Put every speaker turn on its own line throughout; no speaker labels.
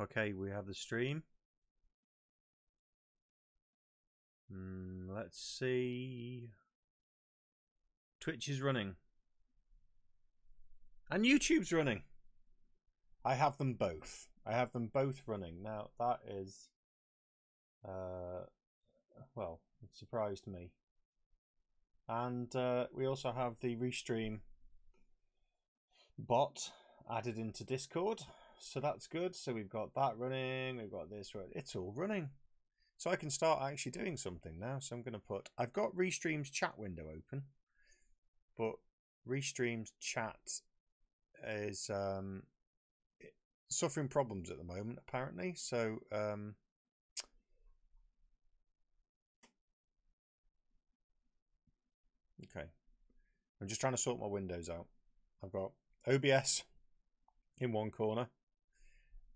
Okay, we have the stream. Let's see. Twitch is running. And YouTube's running. I have them both. I have them both running. Now, that is... well, it surprised me. And we also have the Restream bot added into Discord. So that's good. So we've got that running. We've got this running. It's all running. So I can start actually doing something now. So I'm going to put... I've got Restream's chat window open. But Restream's chat is suffering problems at the moment, apparently. So... okay. I'm just trying to sort my windows out. I've got OBS in one corner.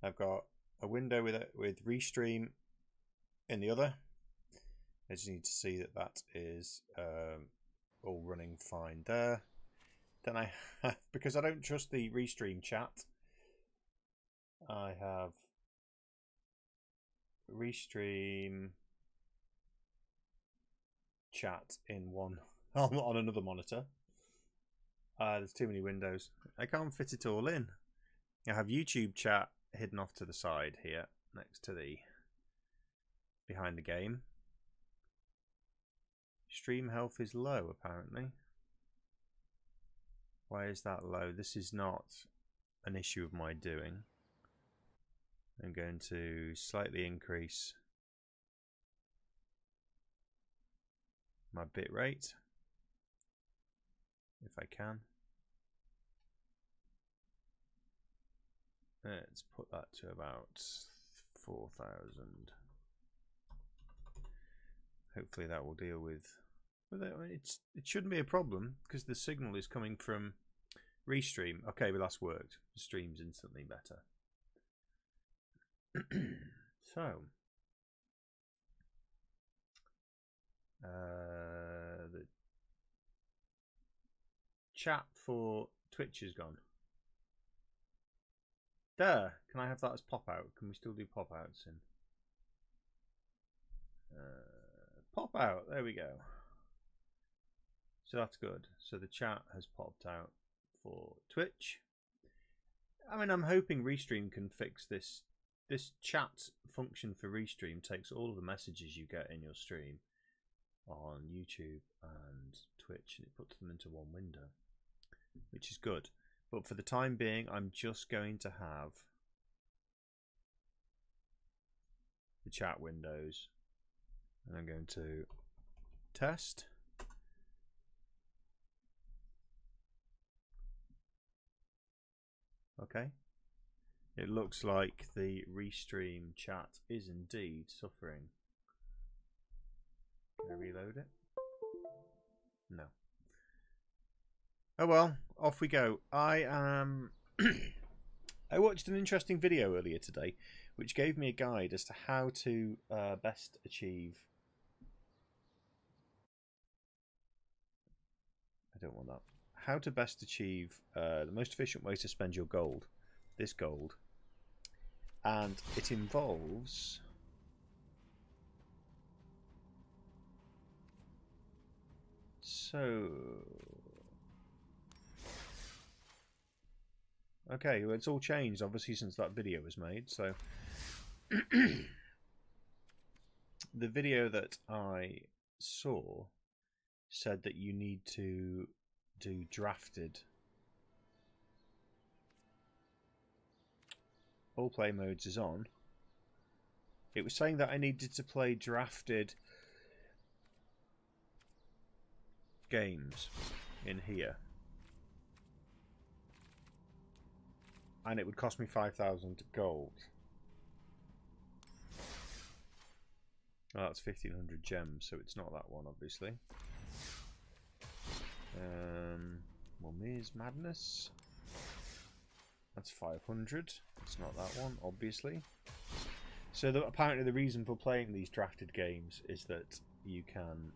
I've got a window with Restream in the other. I just need to see that that is all running fine there. Then I have, because I don't trust the Restream chat, I have Restream chat in one on another monitor. There's too many windows. I can't fit it all in. I have YouTube chat hidden off to the side here, next to the behind the game. Stream health is low, apparently. Why is that low? This is not an issue of my doing. I'm going to slightly increase my bit rate, if I can. Let's put that to about 4,000. Hopefully that will deal with it. It shouldn't be a problem because the signal is coming from Restream. Okay, but that's worked. The stream's instantly better. So the chat for Twitch is gone. There. Can I have that as pop out? Can we still do pop outs in? Pop out. There we go. So that's good. So the chat has popped out for Twitch. I mean, I'm hoping Restream can fix this. This chat function for Restream takes all of the messages you get in your stream on YouTube and Twitch and it puts them into one window, which is good. But for the time being, I'm just going to have the chat windows and I'm going to test. Okay. It looks like the Restream chat is indeed suffering. Can I reload it? No. Oh well, off we go. I watched an interesting video earlier today which gave me a guide as to how to best achieve... I don't want that. How to best achieve the most efficient way to spend your gold. This gold. And it involves... So... Okay, well, it's all changed, obviously, since that video was made. So, the video that I saw said that you need to do drafted. All play modes is on. It was saying that I needed to play drafted games in here. And it would cost me 5,000 gold. Oh, that's 1,500 gems, so it's not that one, obviously. Mummy's Madness. That's 500. It's not that one, obviously. So apparently the reason for playing these drafted games is that you can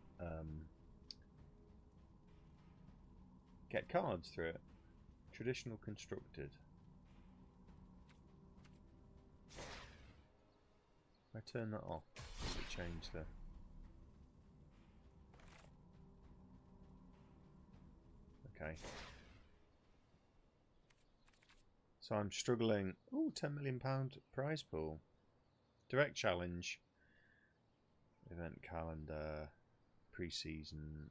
get cards through it. Traditional constructed. I turn that off. Does it change the... Okay. So I'm struggling. Oh, £10 million prize pool. Direct challenge. Event calendar. Pre-season.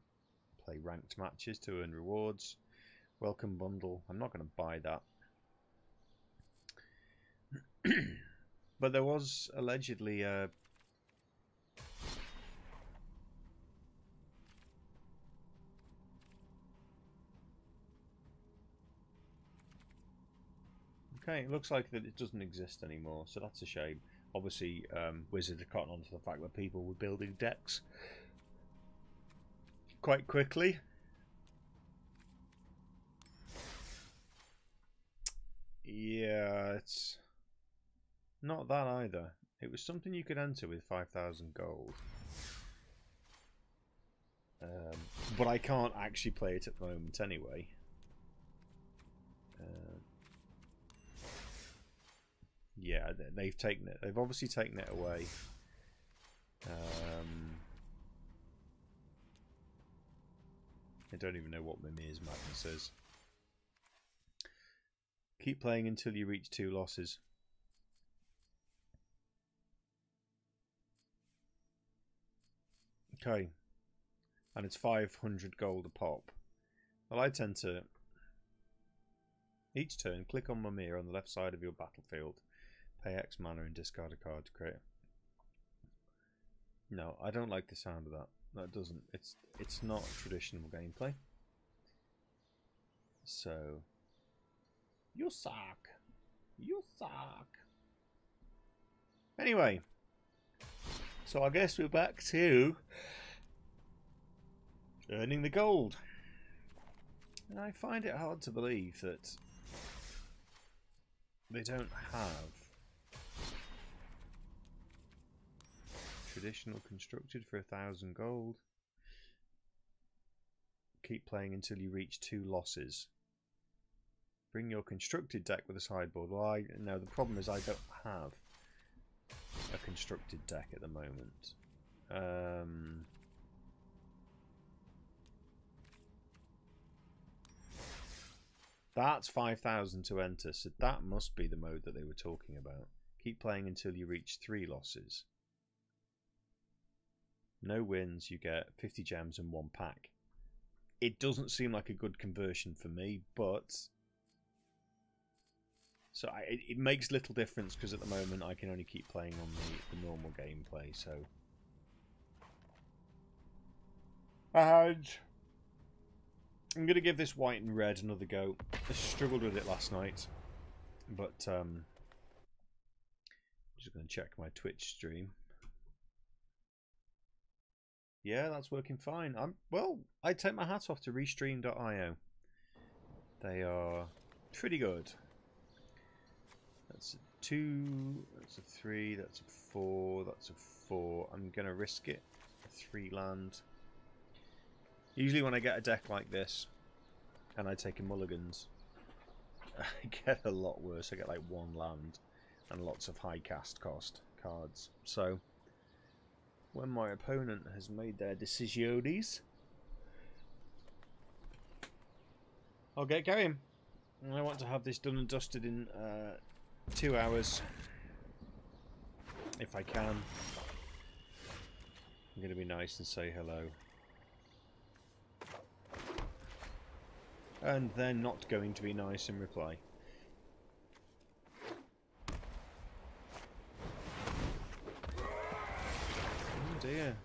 Play ranked matches to earn rewards. Welcome bundle. I'm not going to buy that. But there was allegedly a... Okay, it looks like that it doesn't exist anymore, so that's a shame. Obviously, Wizards have cotton on to the fact that people were building decks quite quickly. Yeah, it's not that either. It was something you could enter with 5,000 gold. But I can't actually play it at the moment anyway. Yeah, they've taken it. They've obviously taken it away. I don't even know what Mimir's Madness is. Keep playing until you reach 2 losses. Okay. And it's 500 gold a pop. Well, I tend to... Each turn, click on Mimir on the left side of your battlefield. Pay X mana and discard a card to create. No, I don't like the sound of that. That doesn't... It's not traditional gameplay. So... You suck. You suck. Anyway. So I guess we're back to... earning the gold. And I find it hard to believe that... they don't have... traditional constructed for 1,000 gold. Keep playing until you reach 2 losses. Bring your constructed deck with a sideboard. Well, no, the problem is I don't have a constructed deck at the moment. That's 5,000 to enter, so that must be the mode that they were talking about. Keep playing until you reach 3 losses. No wins, you get 50 gems and 1 pack. It doesn't seem like a good conversion for me, but... So it makes little difference because at the moment I can only keep playing on the normal gameplay, so... And I'm going to give this white and red another go. I struggled with it last night, but I'm just going to check my Twitch stream. Yeah, that's working fine. Well, I take my hat off to Restream.io. They are pretty good. That's a 2, that's a 3, that's a 4, that's a 4. I'm going to risk it. 3 land. Usually when I get a deck like this, and I take a mulligans, I get a lot worse. I get like 1 land, and lots of high cast cost cards. So, when my opponent has made their decisions, I'll get going. I want to have this done and dusted in 2 hours, if I can. I'm going to be nice and say hello. And they're not going to be nice and reply. Oh dear.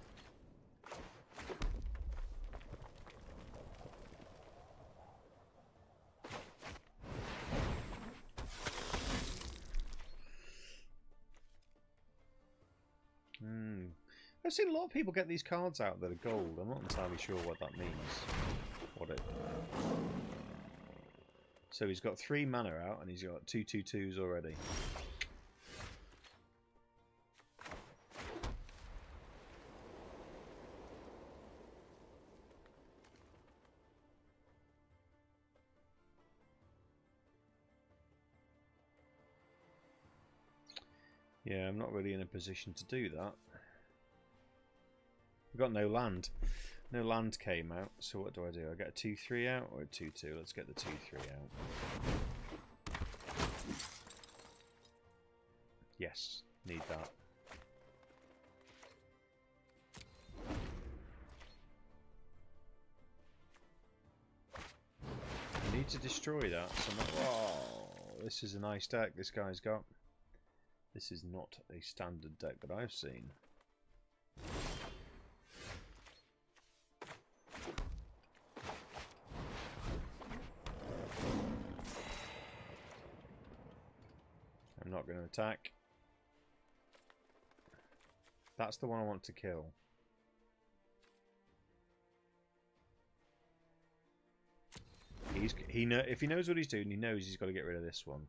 I've seen a lot of people get these cards out that are gold. I'm not entirely sure what that means. So he's got 3 mana out and he's got 2 2/2s already. Yeah, I'm not really in a position to do that. We've got no land. No land came out, so what do? I get a 2-3 out or a 2-2? Let's get the 2-3 out. Yes, need that. I need to destroy that. So whoa, this is a nice deck this guy's got. This is not a standard deck that I've seen. I'm not going to attack. That's the one I want to kill. If he knows what he's doing, he knows he's got to get rid of this one.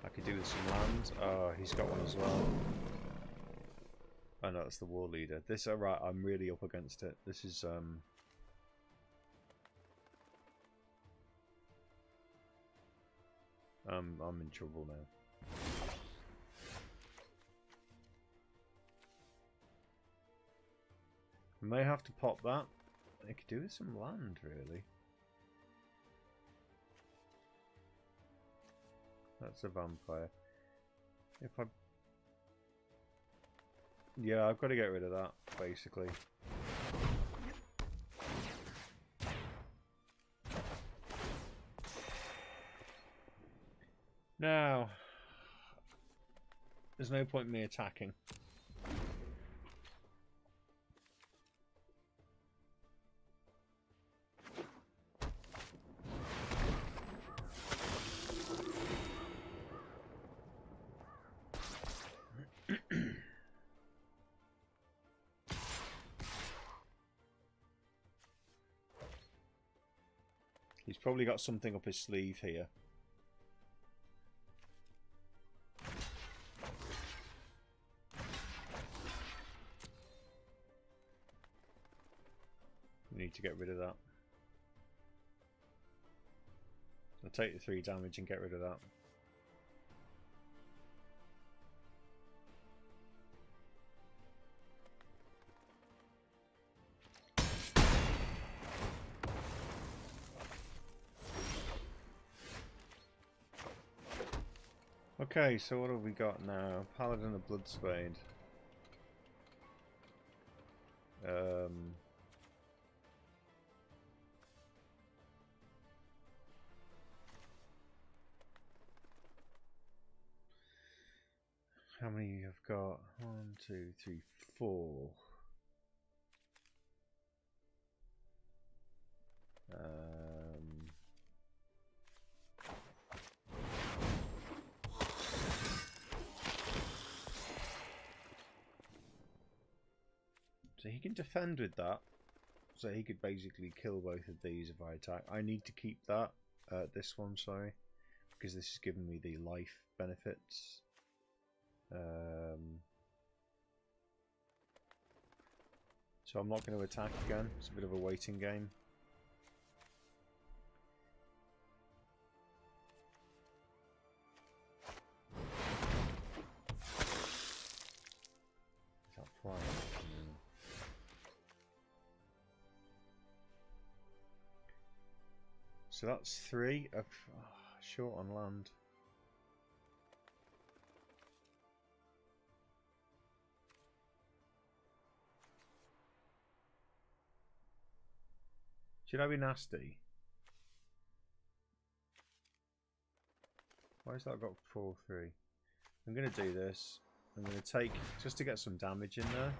I could do with some land. Oh, he's got one as well. Oh no, that's the war leader. This, right, I'm really up against it. This is I'm in trouble now. I may have to pop that. I could do with some land, really. That's a vampire. If I... Yeah, I've got to get rid of that, basically. Now, there's no point in me attacking. He's probably got something up his sleeve here. We need to get rid of that. I'll take the 3 damage and get rid of that. Okay, so what have we got now? Paladin of Bloodspade. How many have got? 1, 2, 3, 4. So he can defend with that. So he could basically kill both of these if I attack. I need to keep that, this one, sorry, because this is giving me the life benefits. So I'm not going to attack again. It's a bit of a waiting game. Is that flying? So that's 3 of short on land. Should I be nasty? Why has that got 4-3? I'm going to do this. I'm going to take, just to get some damage in there.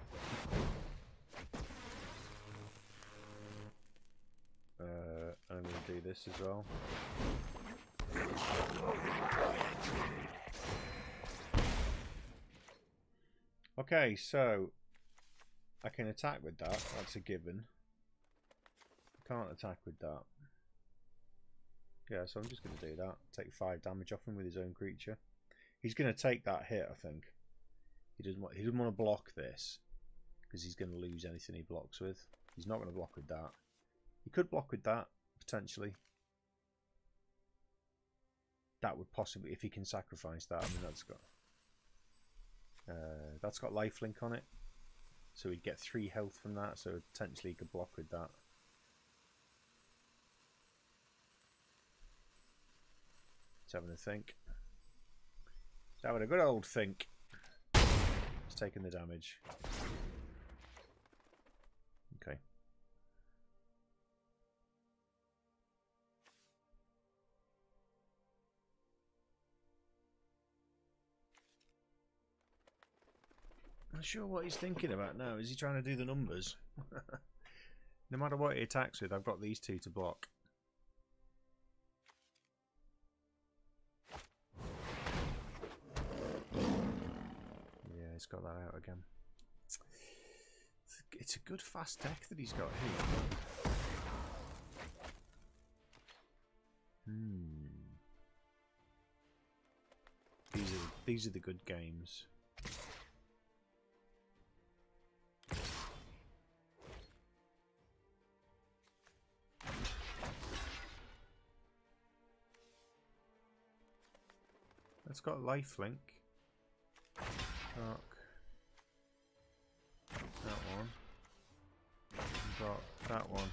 I'm going to do this as well. Okay, so I can attack with that. That's a given. I can't attack with that. Yeah, so I'm just going to do that. Take 5 damage off him with his own creature. He's going to take that hit, I think. He doesn't want to block this because he's going to lose anything he blocks with. He's not going to block with that. He could block with that potentially. that would possibly, if he can sacrifice that, I mean that's got lifelink on it, so he'd get 3 health from that, so potentially he could block with that. He's having a think. He's having a good old think. He's taking the damage. Okay. I'm not sure what he's thinking about now. Is he trying to do the numbers? No matter what he attacks with, I've got these 2 to block. Yeah, he's got that out again. It's a good fast deck that he's got here. These are the good games. It's got lifelink. Dark. That one. We've got that one.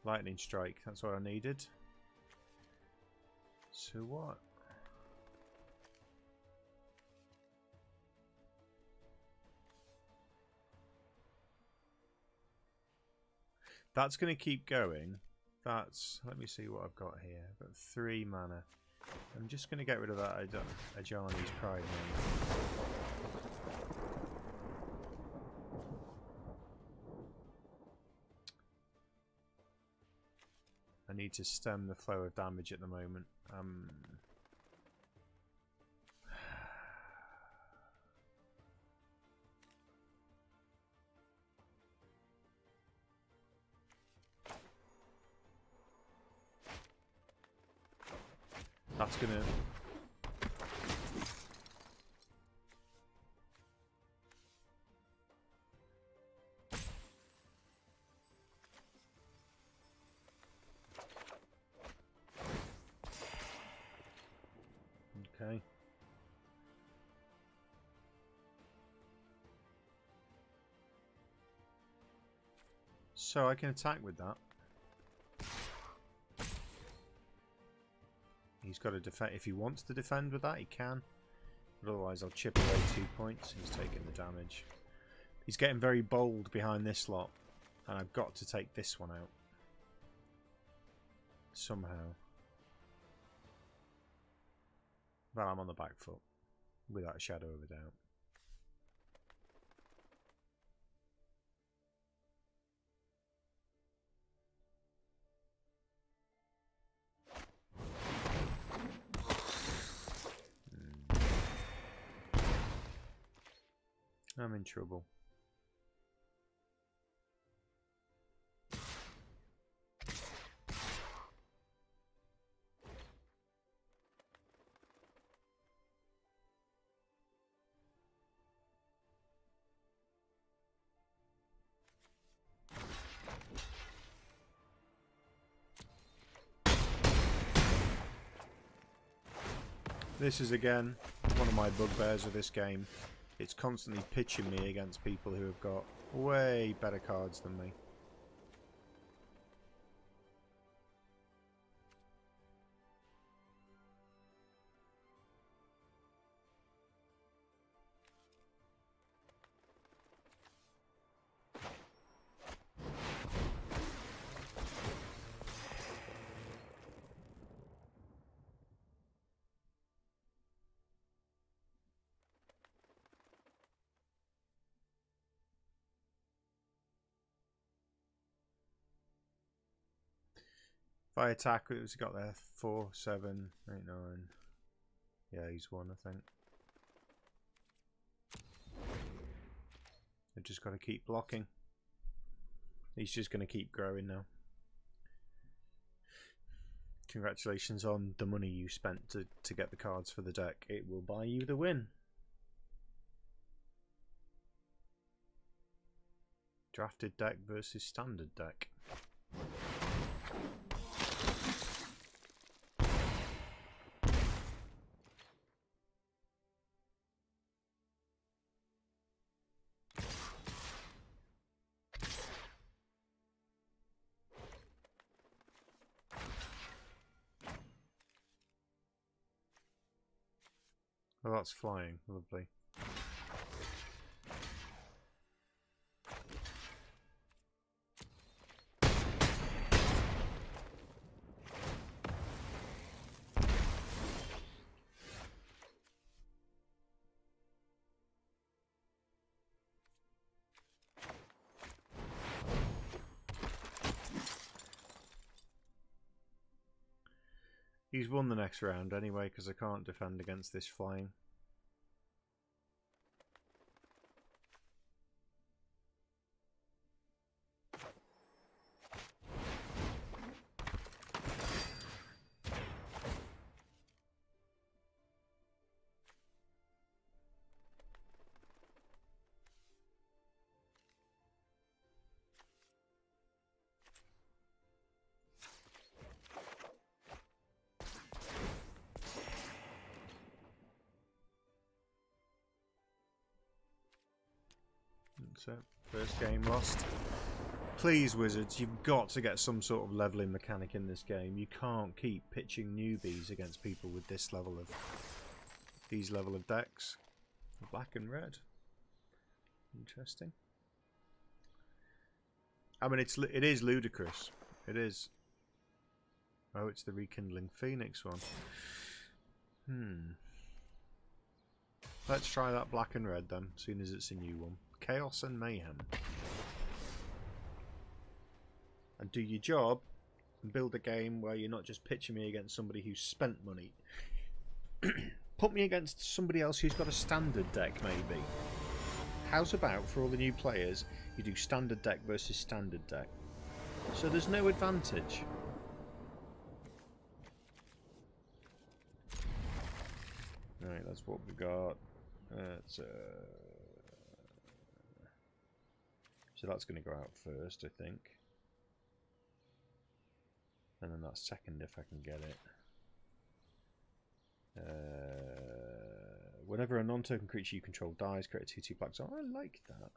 Lightning strike, that's what I needed. So what? That's going to keep going. That's, let me see what I've got here. I've got 3 mana. I'm just going to get rid of that Ajani's Pride now. I need to stem the flow of damage at the moment. That's gonna... Okay. So I can attack with that. He's got to defend. If he wants to defend with that, he can. But otherwise, I'll chip away 2 points. He's taking the damage. He's getting very bold behind this lot. And I've got to take this one out. Somehow. But I'm on the back foot. Without a shadow of a doubt. I'm in trouble. This is again one of my bugbears of this game. It's constantly pitching me against people who have got way better cards than me. If I attack, who's he got there? 4, 7, 8, 9. Yeah, he's 1, I think. I've just got to keep blocking. He's just going to keep growing now. Congratulations on the money you spent to get the cards for the deck. It will buy you the win. Drafted deck versus standard deck. Oh, that's flying. Lovely. He's won the next round anyway, because I can't defend against this flying. So, first game lost. Please, Wizards, you've got to get some sort of leveling mechanic in this game. You can't keep pitching newbies against people with this level of these level of decks. Black and red. Interesting. I mean, it is ludicrous. It is. Oh, it's the Rekindling Phoenix one. Let's try that black and red then, as soon as it's a new one. Chaos and Mayhem. And do your job and build a game where you're not just pitching me against somebody who's spent money. Put me against somebody else who's got a standard deck, maybe. How's about, for all the new players, you do standard deck versus standard deck. So there's no advantage. Right, that's what we got. So that's going to go out first, I think. And then that's second if I can get it. Whenever a non-token creature you control dies, create a 2/2 black zone. I like that.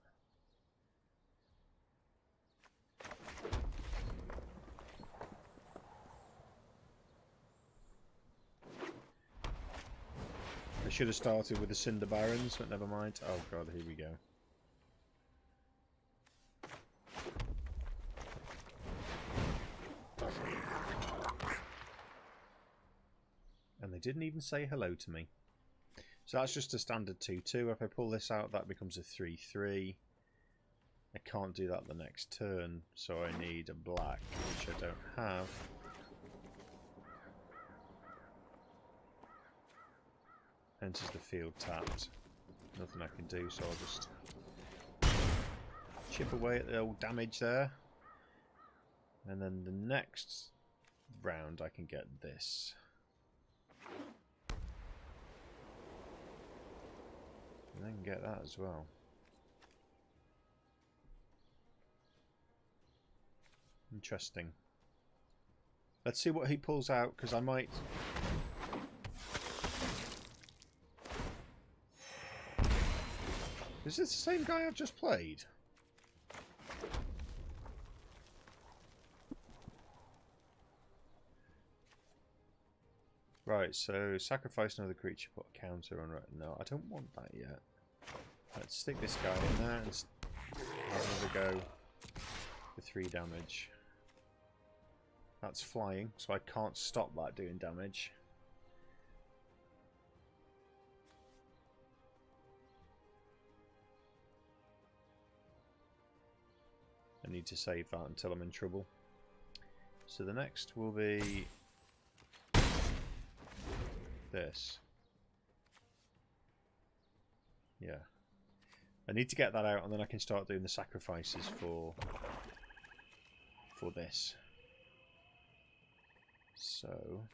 I should have started with the Cinder Barons, but never mind. Oh god, here we go. And they didn't even say hello to me. So that's just a standard 2/2. If I pull this out, that becomes a 3/3. I can't do that the next turn, so I need a black, which I don't have. Enters the field tapped. Nothing I can do, so I'll just chip away at the old damage there. And then the next round I can get this. And then get that as well. Interesting. Let's see what he pulls out, because I might... Is this the same guy I've just played? Right, so sacrifice another creature, put a counter on it. No, I don't want that yet. Let's stick this guy in there and have another go for 3 damage. That's flying, so I can't stop that doing damage. I need to save that until I'm in trouble. So the next will be this. Yeah. I need to get that out and then I can start doing the sacrifices for this. So...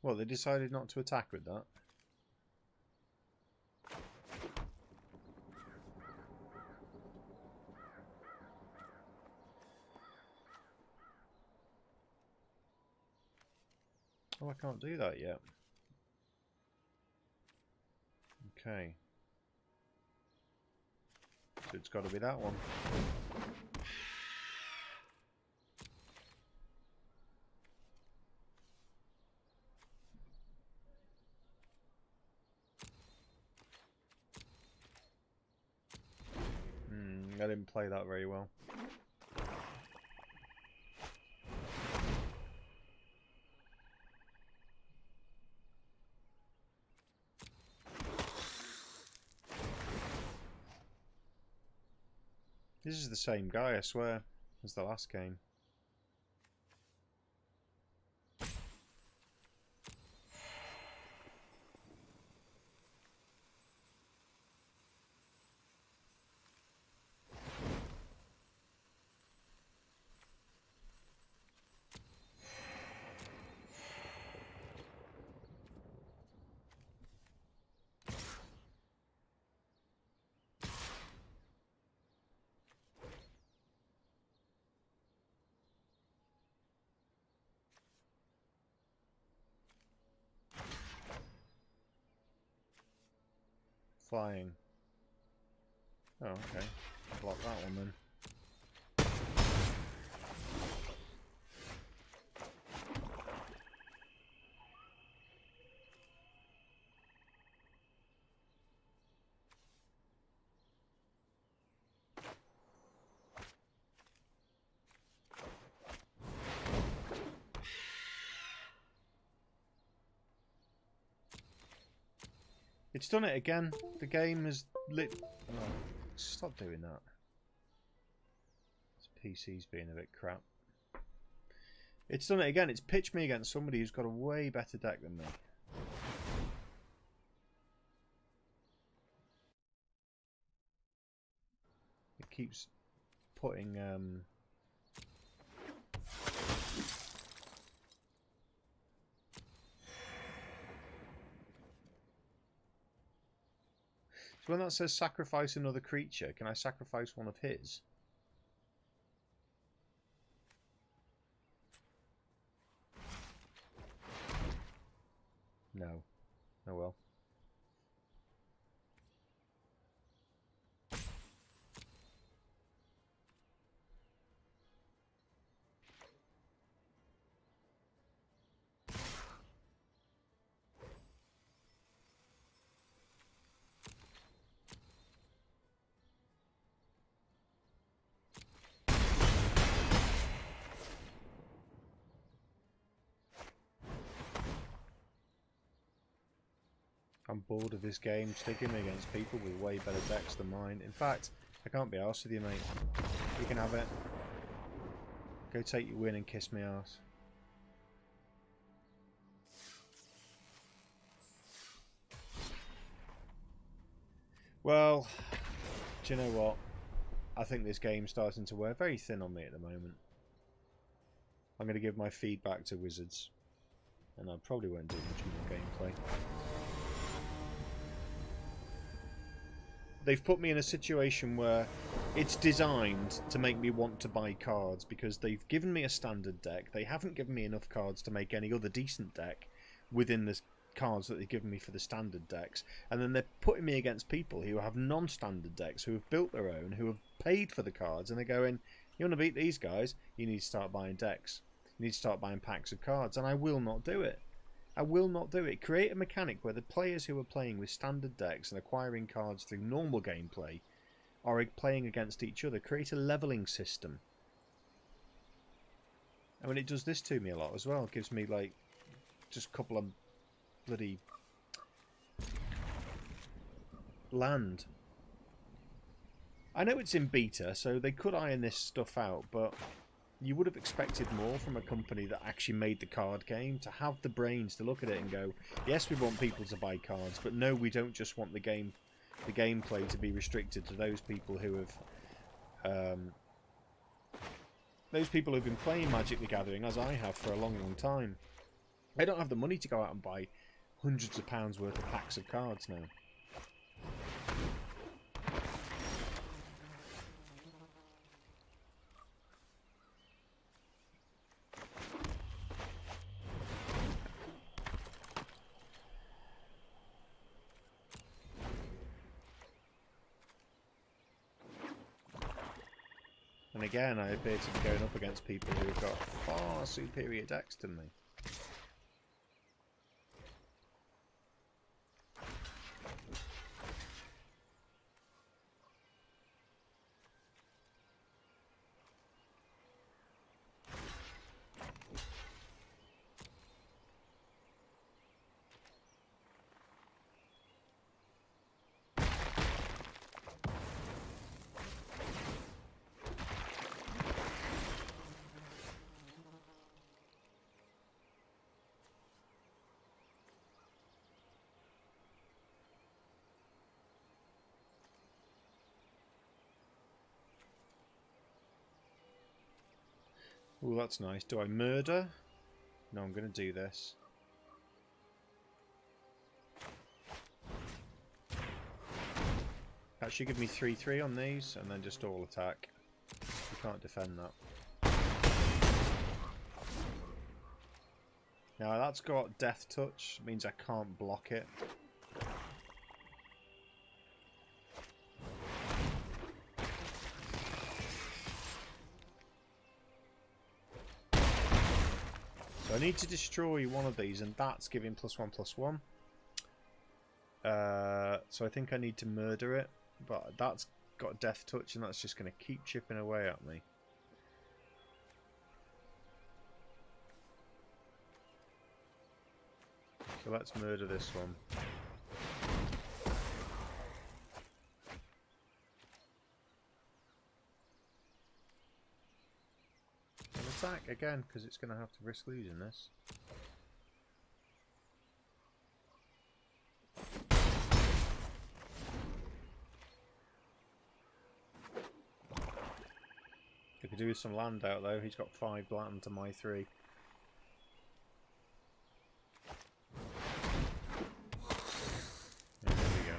Well, they decided not to attack with that. Oh, I can't do that yet. Okay. So it's got to be that one. I didn't play that very well. This is the same guy, I swear, as the last game. Flying. Oh, okay. Block that one then. It's done it again. The game has lit. Oh, stop doing that. This PC's being a bit crap. It's done it again. It's pitched me against somebody who's got a way better deck than me. It keeps putting so when that says sacrifice another creature, can I sacrifice one of his? No. Oh well. I'm bored of this game, sticking me against people with way better decks than mine. In fact, I can't be arsed with you, mate. You can have it. Go take your win and kiss me arse. Well, do you know what? I think this game's starting to wear very thin on me at the moment. I'm going to give my feedback to Wizards. And I probably won't do much more gameplay. They've put me in a situation where it's designed to make me want to buy cards because they've given me a standard deck. They haven't given me enough cards to make any other decent deck within the cards that they've given me for the standard decks. And then they're putting me against people who have non-standard decks, who have built their own, who have paid for the cards. And they're going, you want to beat these guys? You need to start buying decks. You need to start buying packs of cards. And I will not do it. I will not do it. Create a mechanic where the players who are playing with standard decks and acquiring cards through normal gameplay are playing against each other. Create a leveling system. I mean, it does this to me a lot as well. It gives me, like, just a couple of bloody land I know it's in beta, so they could iron this stuff out, but you would have expected more from a company that actually made the card game, to have the brains to look at it and go, yes, we want people to buy cards, but no, we don't just want the gameplay to be restricted to those people who have who've been playing Magic the Gathering, as I have for a long, long time. I don't have the money to go out and buy hundreds of pounds worth of packs of cards now. And again, I appear to be going up against people who've got far superior decks than me. Oh, that's nice. Do I murder? No, I'm going to do this. Actually give me 3/3 on these, and then just all attack. You can't defend that. Now that's got Death Touch, means I can't block it. So I need to destroy one of these, and that's giving +1/+1. So I think I need to murder it, but that's got Death Touch, and that's just going to keep chipping away at me. So let's murder this one. And attack again, because it's going to have to risk losing this. I could do with some land out though. He's got 5 land to my 3. There we go.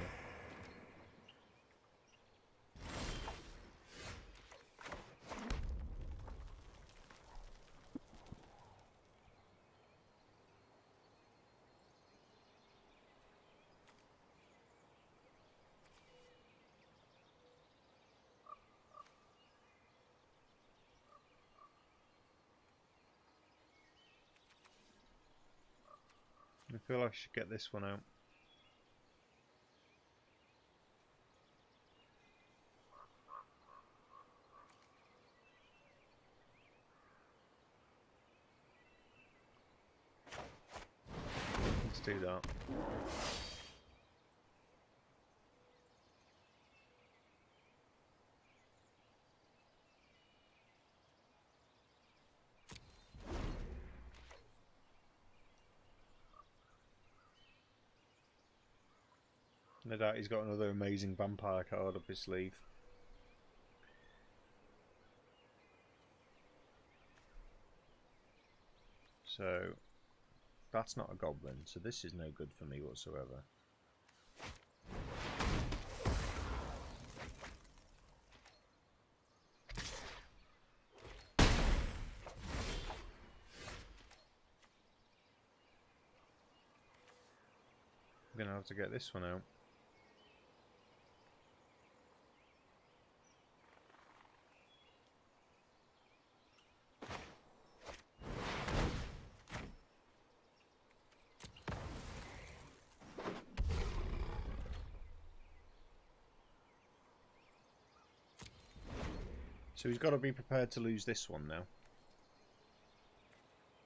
I feel I should get this one out. Let's do that. No doubt he's got another amazing vampire card up his sleeve. So that's not a goblin, so this is no good for me whatsoever. I'm going to have to get this one out. So he's got to be prepared to lose this one now.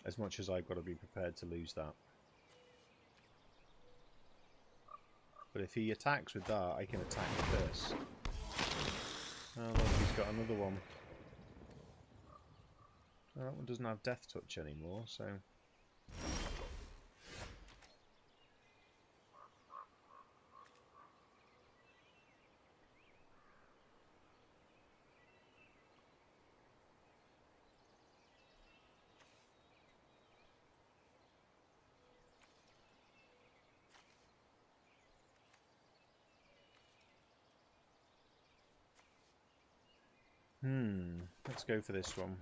As much as I've got to be prepared to lose that. But if he attacks with that, I can attack with this. got another one. Oh, that one doesn't have Death Touch anymore, so... Let's go for this one.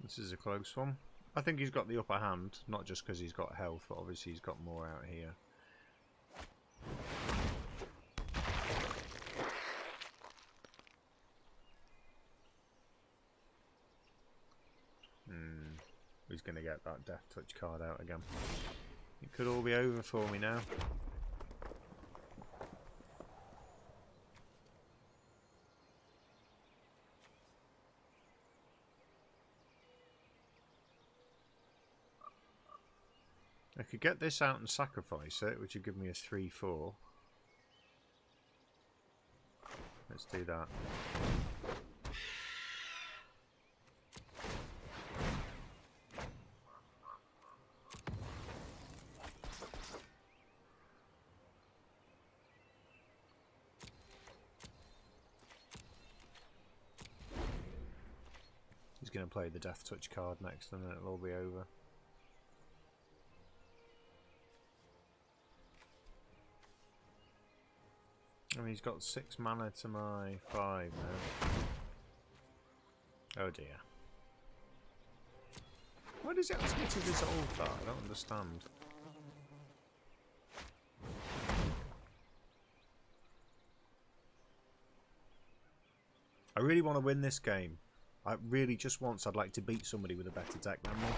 This is a close one. I think he's got the upper hand, not just because he's got health, but obviously he's got more out here. He's going to get that Death Touch card out again. It could all be over for me now. I could get this out and sacrifice it, which would give me a 3-4. Let's do that. He's going to play the Death Touch card next and then it'll all be over. And he's got 6 mana to my 5 now. Oh dear. Why does it ask me to resolve that? I don't understand. I really want to win this game. I really just once I'd like to beat somebody with a better deck than me.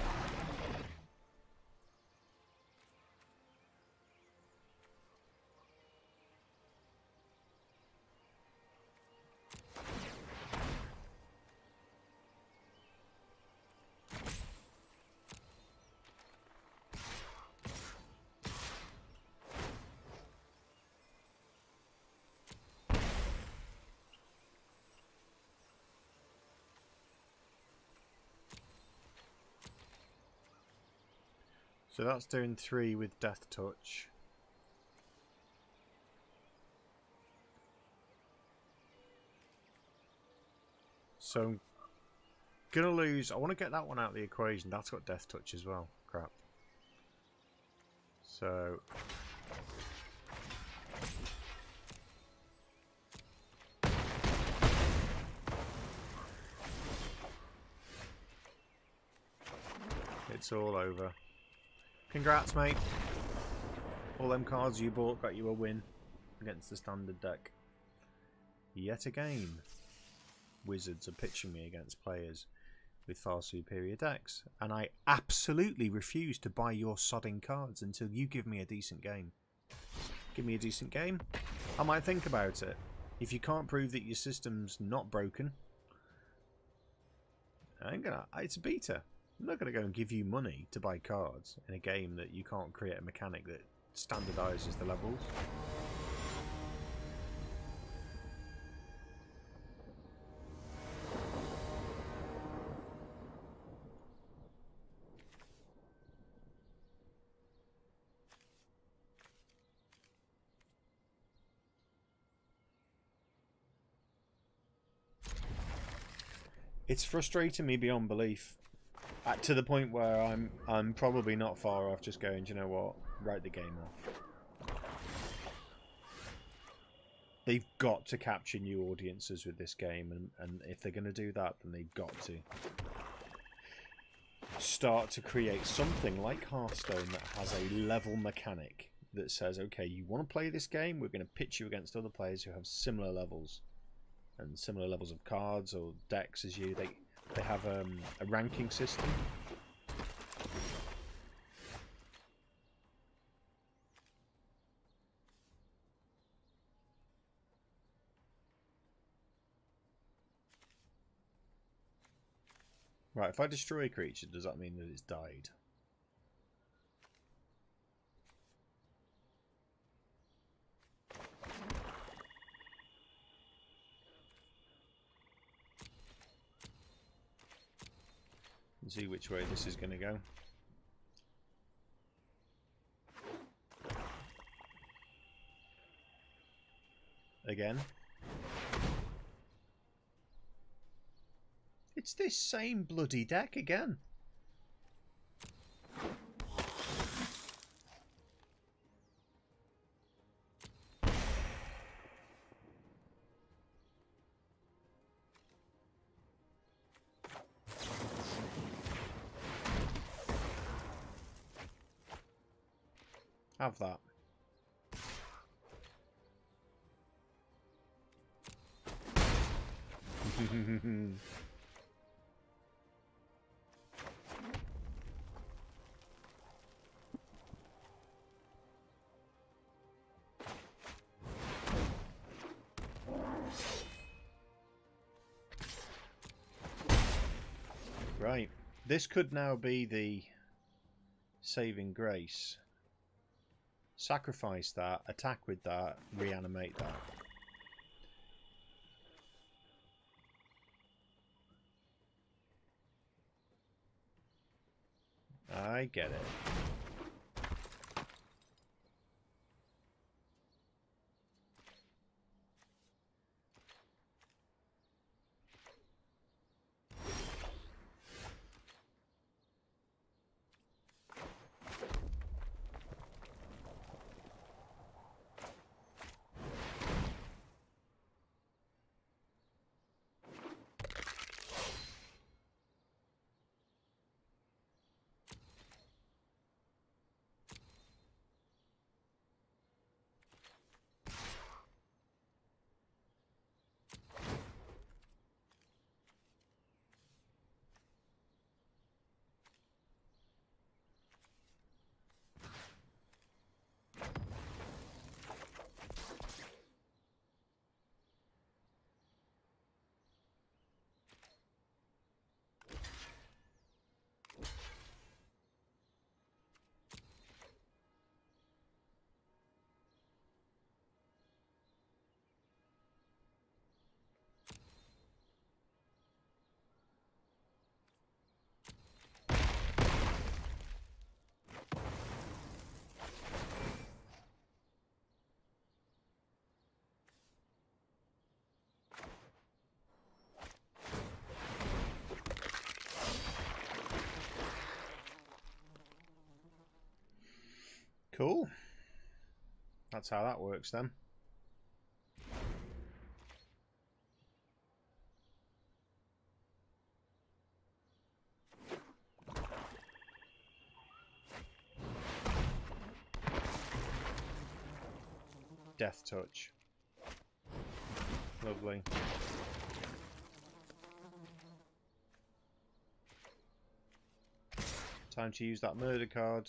So that's doing 3 with Death Touch. So I'm gonna lose. I want to get that one out of the equation. That's got Death Touch as well. Crap. So it's all over. Congrats, mate. All them cards you bought got you a win against the standard deck. Yet again, Wizards are pitching me against players with far superior decks, and I absolutely refuse to buy your sodding cards until you give me a decent game. Give me a decent game, I might think about it. If you can't prove that your system's not broken, it's a beta. I'm not going to go and give you money to buy cards in a game that you can't create a mechanic that standardizes the levels. It's frustrating me beyond belief. To the point where I'm probably not far off just going, do you know what? Write the game off. They've got to capture new audiences with this game, and if they're going to do that, then they've got to start to create something like Hearthstone that has a level mechanic that says, okay, you want to play this game? We're going to pitch you against other players who have similar levels. and similar levels of cards or decks as you. They have a ranking system. Right, if I destroy a creature, does that mean that it's died? Let's see which way this is going to go. Again. It's this same bloody deck again. Have that. Right. This could now be the saving grace. Sacrifice that, attack with that, reanimate that. I get it. Cool. That's how that works then. Death touch. Lovely. Time to use that murder card.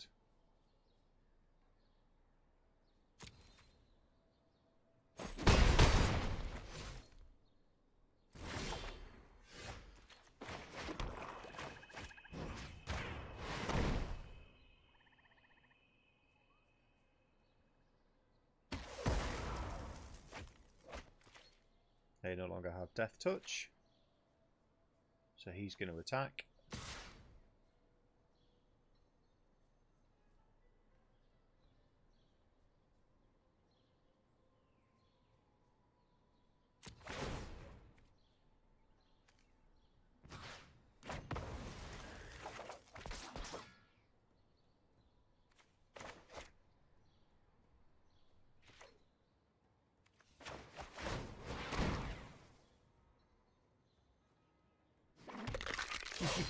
They no longer have death touch, so he's going to attack.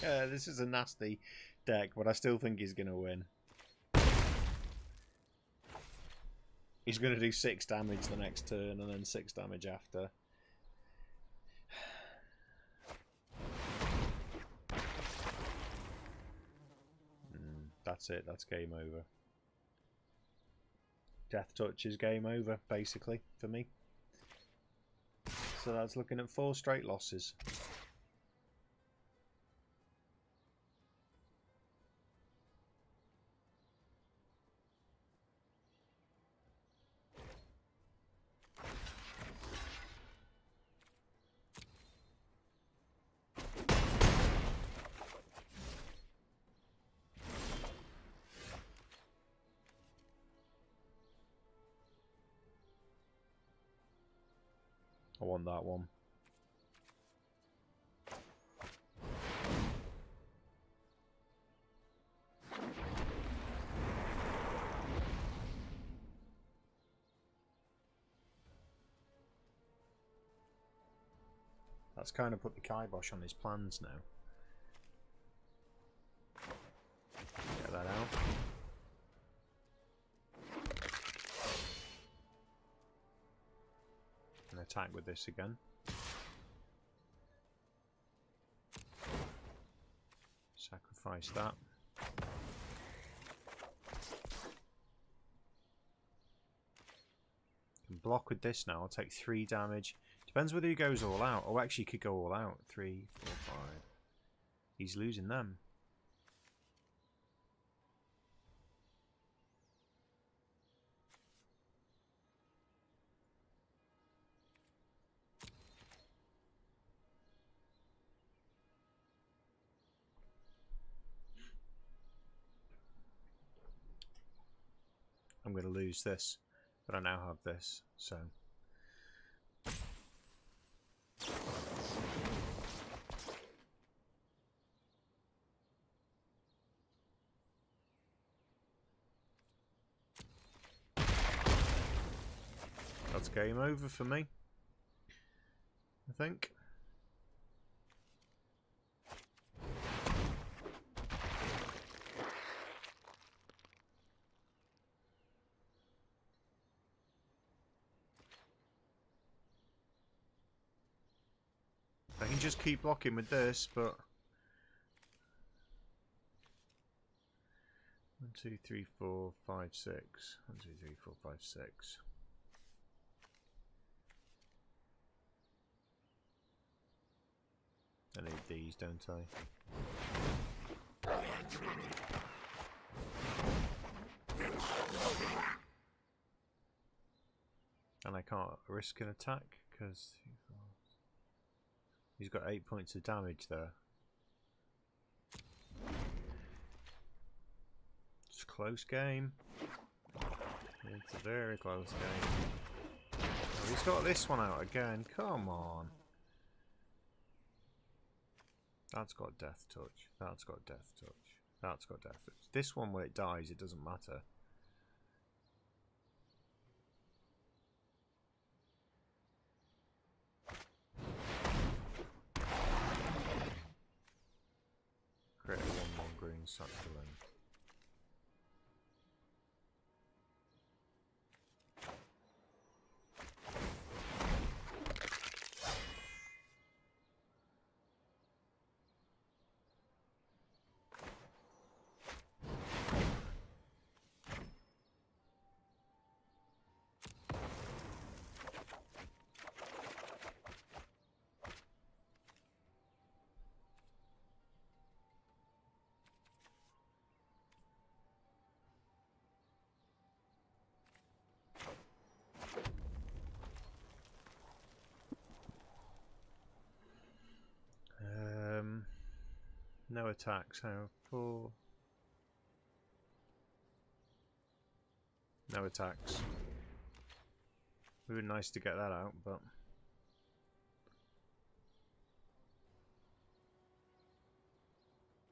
Yeah, this is a nasty deck, but I still think he's going to win. He's going to do 6 damage the next turn and then 6 damage after. that's it. That's game over. Death touch is game over, basically, for me. So that's looking at 4 straight losses. I want that one. That's kind of put the kibosh on his plans now. Get that out. And attack with this again. Sacrifice that. Can block with this now. I'll take 3 damage. Depends whether he goes all out. Oh, actually, he could go all out. 3, 4, 5. He's losing them. I'm going to lose this, but I now have this, so... That's game over for me, I think. I can just keep blocking with this, but 1, 2, 3, 4, 5, 6. 1, 2, 3, 4, 5, 6. I need these, don't I? And I can't risk an attack because he's got 8 points of damage there. It's a close game. It's a very close game. Oh, he's got this one out again. Come on. That's got death touch. That's got death touch. That's got death touch. This one where it dies, it doesn't matter. Create a 1/1 green succulent. No attacks, how 4. No attacks. It would be nice to get that out, but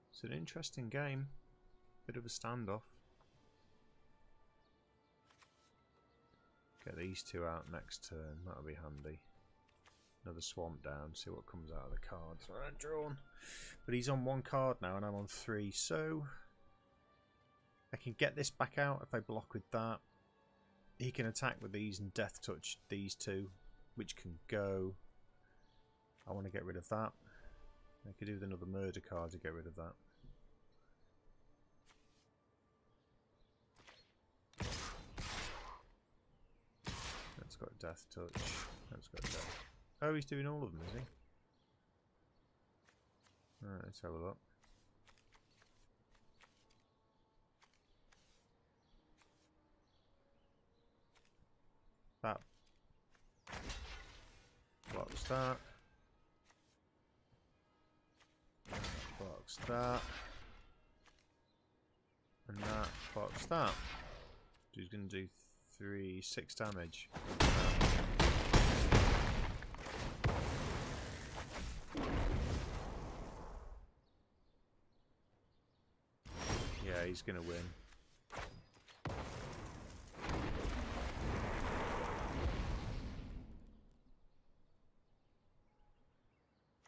it's an interesting game. Bit of a standoff. Get these 2 out next turn, that'll be handy. Another swamp down, see what comes out of the cards when I'm drawn. But he's on 1 card now and I'm on 3, so I can get this back out if I block with that. He can attack with these and death touch these 2, which can go. I want to get rid of that. I could do with another murder card to get rid of that. That's got death touch. That's got death. Oh, he's doing all of them, is he? Alright, let's have a look. That blocks that. Blocks that. And that blocks that. So he's going to do 6 damage. Yeah, he's going to win.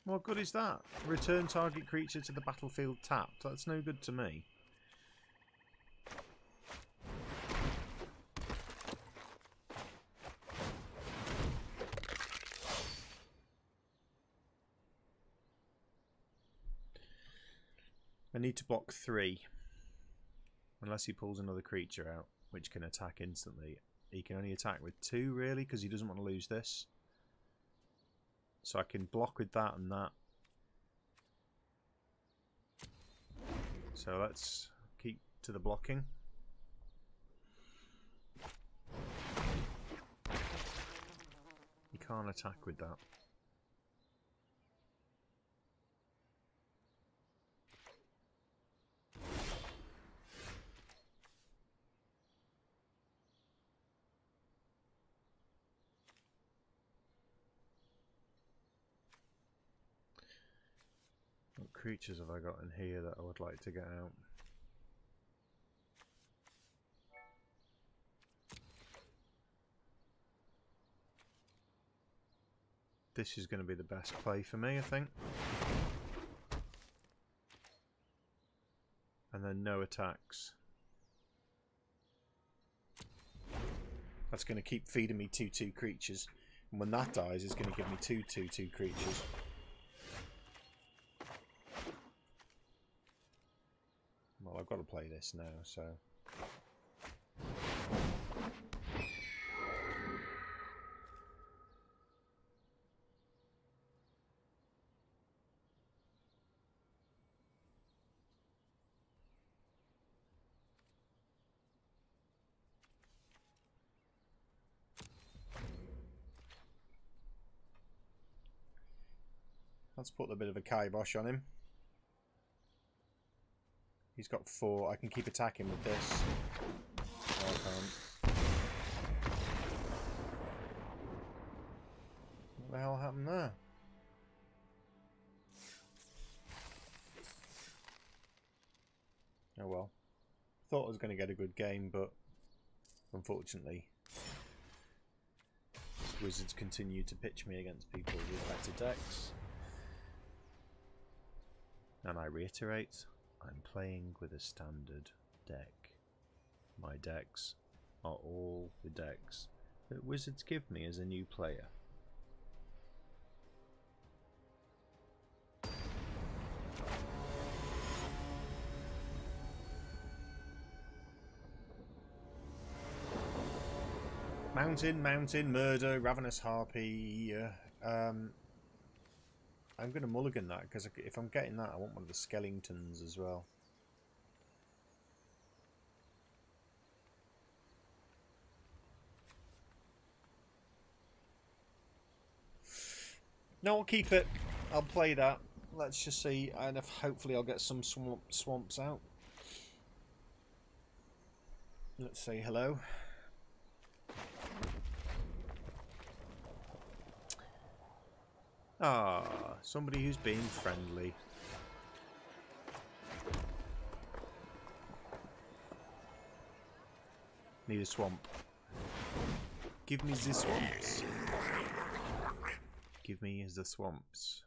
What good is that? Return target creature to the battlefield tapped. That's no good to me. I need to block 3. Unless he pulls another creature out, which can attack instantly. He can only attack with 2, really, because he doesn't want to lose this. So I can block with that and that. So let's keep to the blocking. You can't attack with that. What creatures have I got in here that I would like to get out? This is going to be the best play for me, I think. And then no attacks. That's going to keep feeding me 2/2 creatures. And when that dies, it's going to give me 2 2/2 creatures. Well, I've got to play this now, so... Let's put a bit of a kibosh on him. He's got 4. I can keep attacking with this. No, I can't. What the hell happened there? Oh well. Thought I was going to get a good game, but unfortunately Wizards continue to pitch me against people with better decks. And I reiterate, I'm playing with a standard deck. My decks are all the decks that Wizards give me as a new player. Mountain, Murder, Ravenous Harpy. I'm going to mulligan that, because if I'm getting that, I want one of the Skeletons as well. No, I'll keep it. I'll play that. Let's just see, and hopefully I'll get some swamps out. Let's say hello. Ah, somebody who's being friendly. Need a swamp. Give me the swamps. Give me the swamps.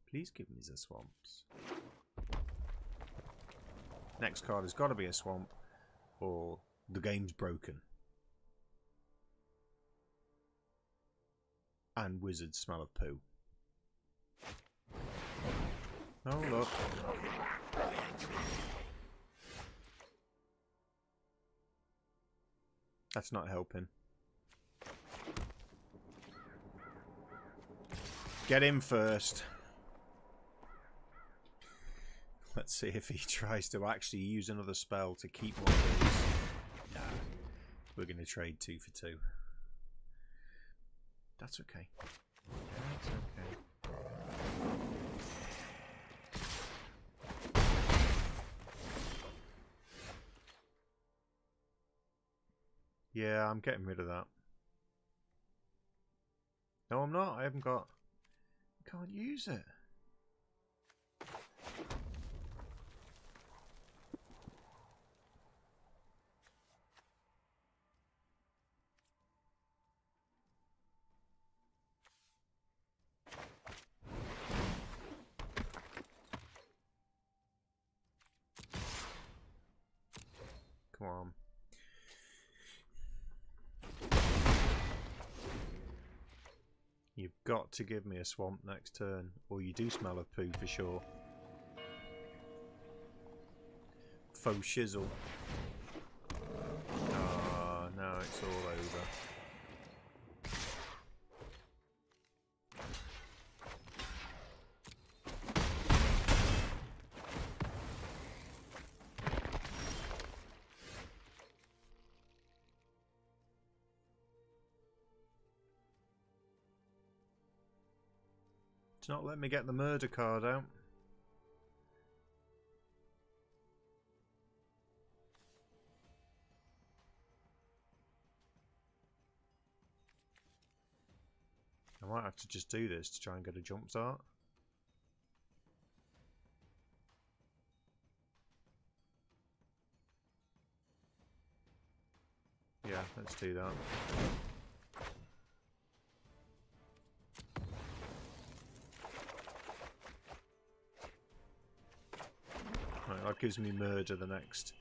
Please give me the swamps. Next card has got to be a swamp, or the game's broken. And Wizards smell of poo. Oh, look. That's not helping. Get him first. Let's see if he tries to actually use another spell to keep one of these. Nah, we're going to trade 2 for 2. That's okay. That's okay. Yeah, I'm getting rid of that. No, I'm not. I haven't got... Can't use it. Come on. You've got to give me a swamp next turn, or you do smell of poo for sure. Faux shizzle. Ah, now it's all over. It's not letting me get the murder card out. I might have to just do this to try and get a jump start. Yeah, let's do that. Right, that gives me murder the next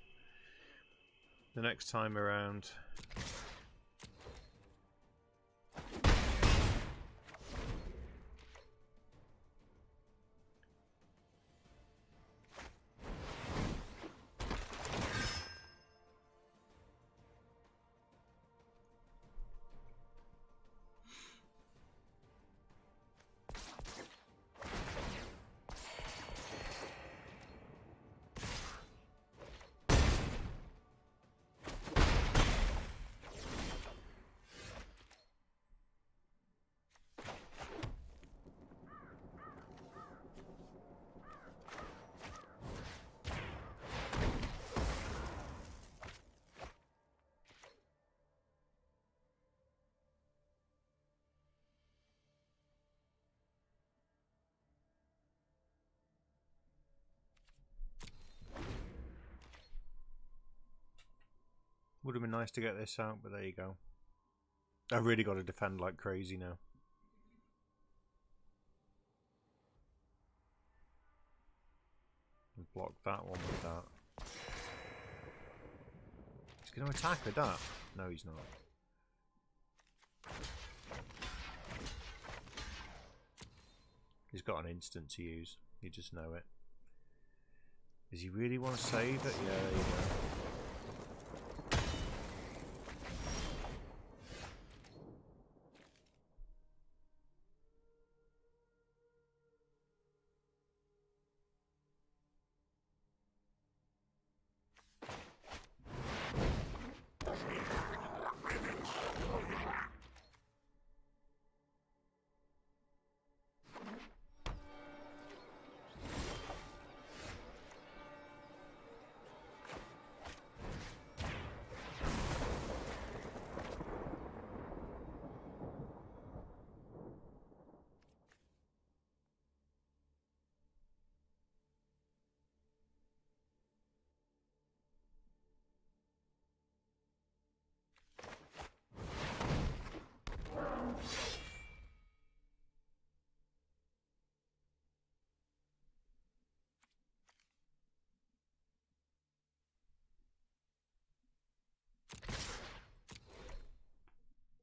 time around. Would have been nice to get this out, but there you go. I've really got to defend like crazy now. Block that one with that. He's going to attack with that. No, he's not. He's got an instant to use. You just know it. Does he really want to save it? Yeah, there you go.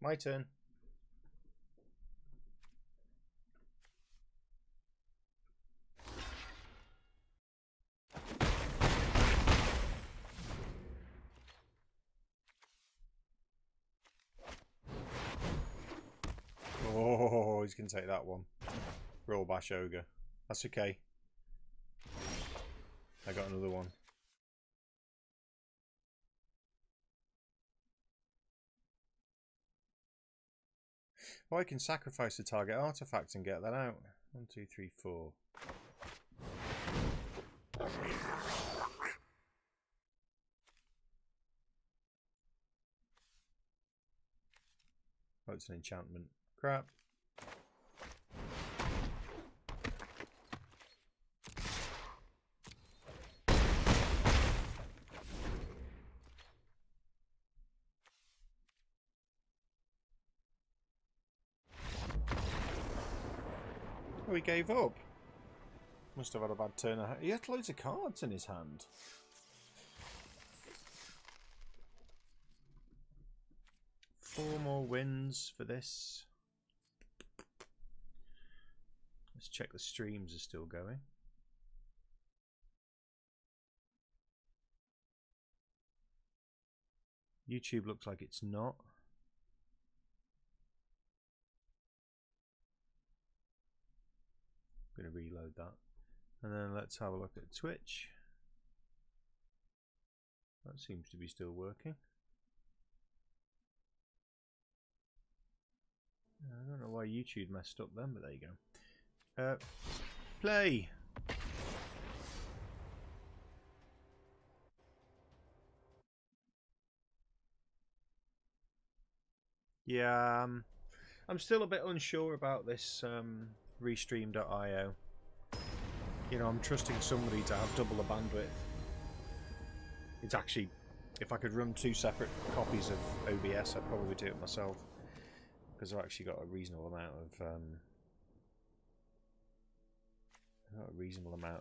My turn. Oh, he's going to take that one. Roll Bash Ogre. That's okay. I got another one. Oh, I can sacrifice the target artifact and get that out. 1, 2, 3, 4. Oh, it's an enchantment. Crap. Oh, he gave up. Must have had a bad turn. He had loads of cards in his hand. Four more wins for this. Let's check the streams are still going. YouTube looks like it's not. I'm going to reload that. And then let's have a look at Twitch. That seems to be still working. I don't know why YouTube messed up then, but there you go. Play! Yeah, I'm still a bit unsure about this Restream.io. You know, I'm trusting somebody to have double the bandwidth. It's actually, if I could run 2 separate copies of OBS, I'd probably do it myself. Because I've actually got a reasonable amount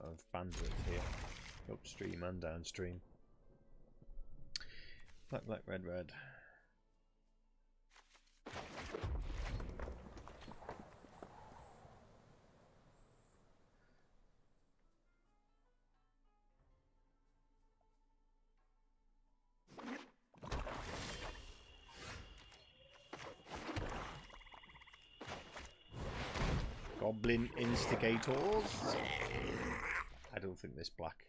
of bandwidth here, upstream and downstream. Black, black, red, red. Goblin instigators. I don't think this black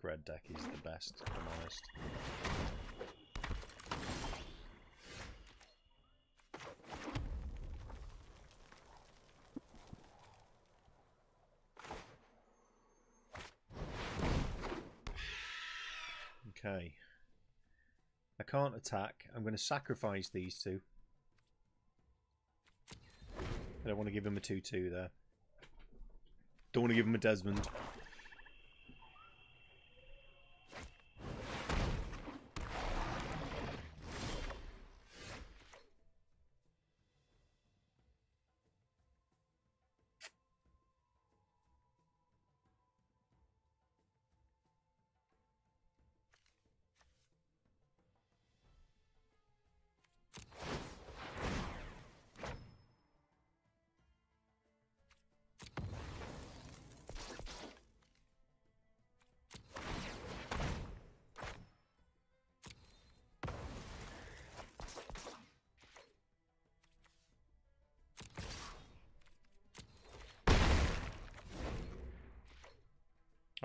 red deck is the best, if I'm honest. Okay. I can't attack. I'm going to sacrifice these two. I don't want to give him a 2-2 there. Don't want to give him a Desmond.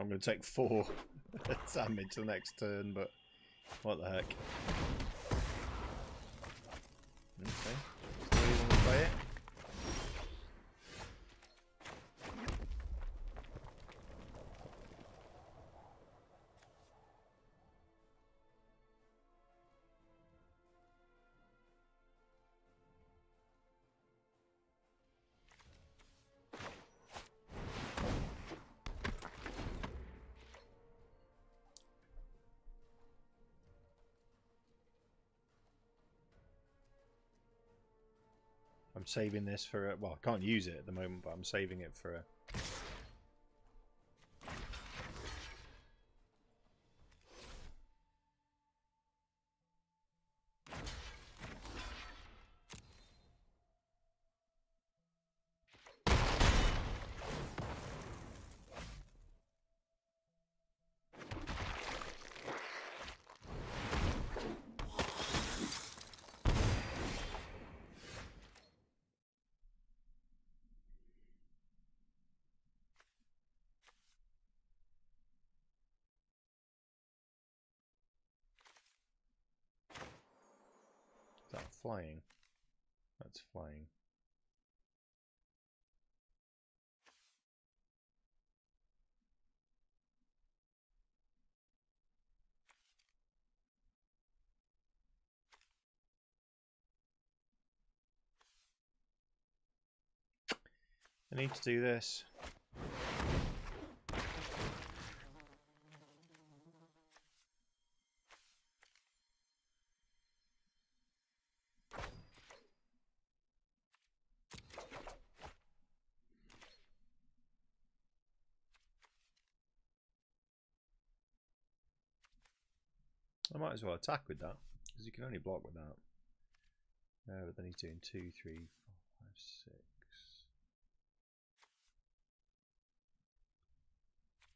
I'm going to take 4 damage the next turn, but what the heck. Okay, still you want to play it? I'm saving this for a, well, I can't use it at the moment, but I'm saving it for a... flying? That's flying. I need to do this. I might as well attack with that, because you can only block with that. But then he's doing 2, 3, 4, 5, 6.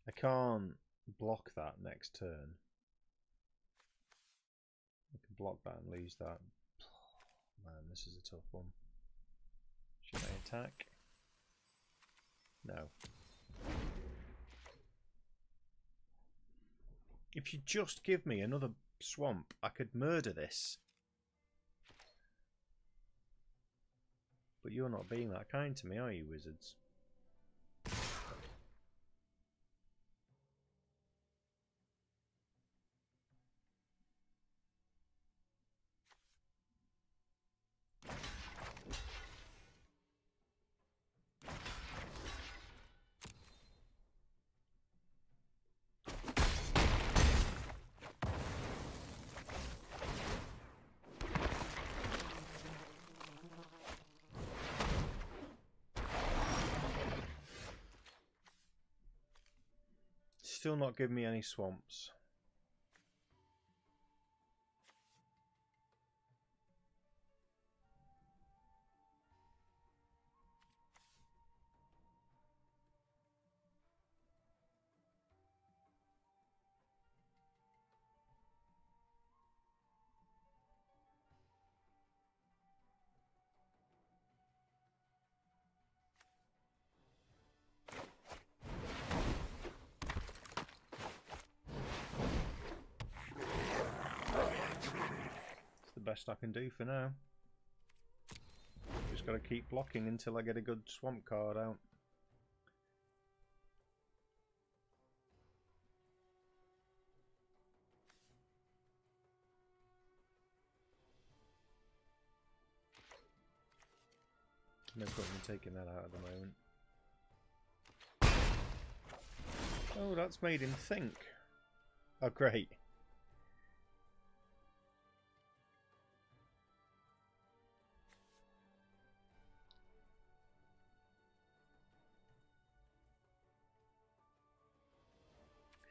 I can't block that next turn. I can block that and lose that. Man, this is a tough one. Should I attack? No. If you just give me another swamp, I could murder this. But you're not being that kind to me, are you, wizards? Still not giving me any swamps. Best I can do for now. Just got to keep blocking until I get a good swamp card out. No point in taking that out at the moment. Oh, that's made him think. Oh, great.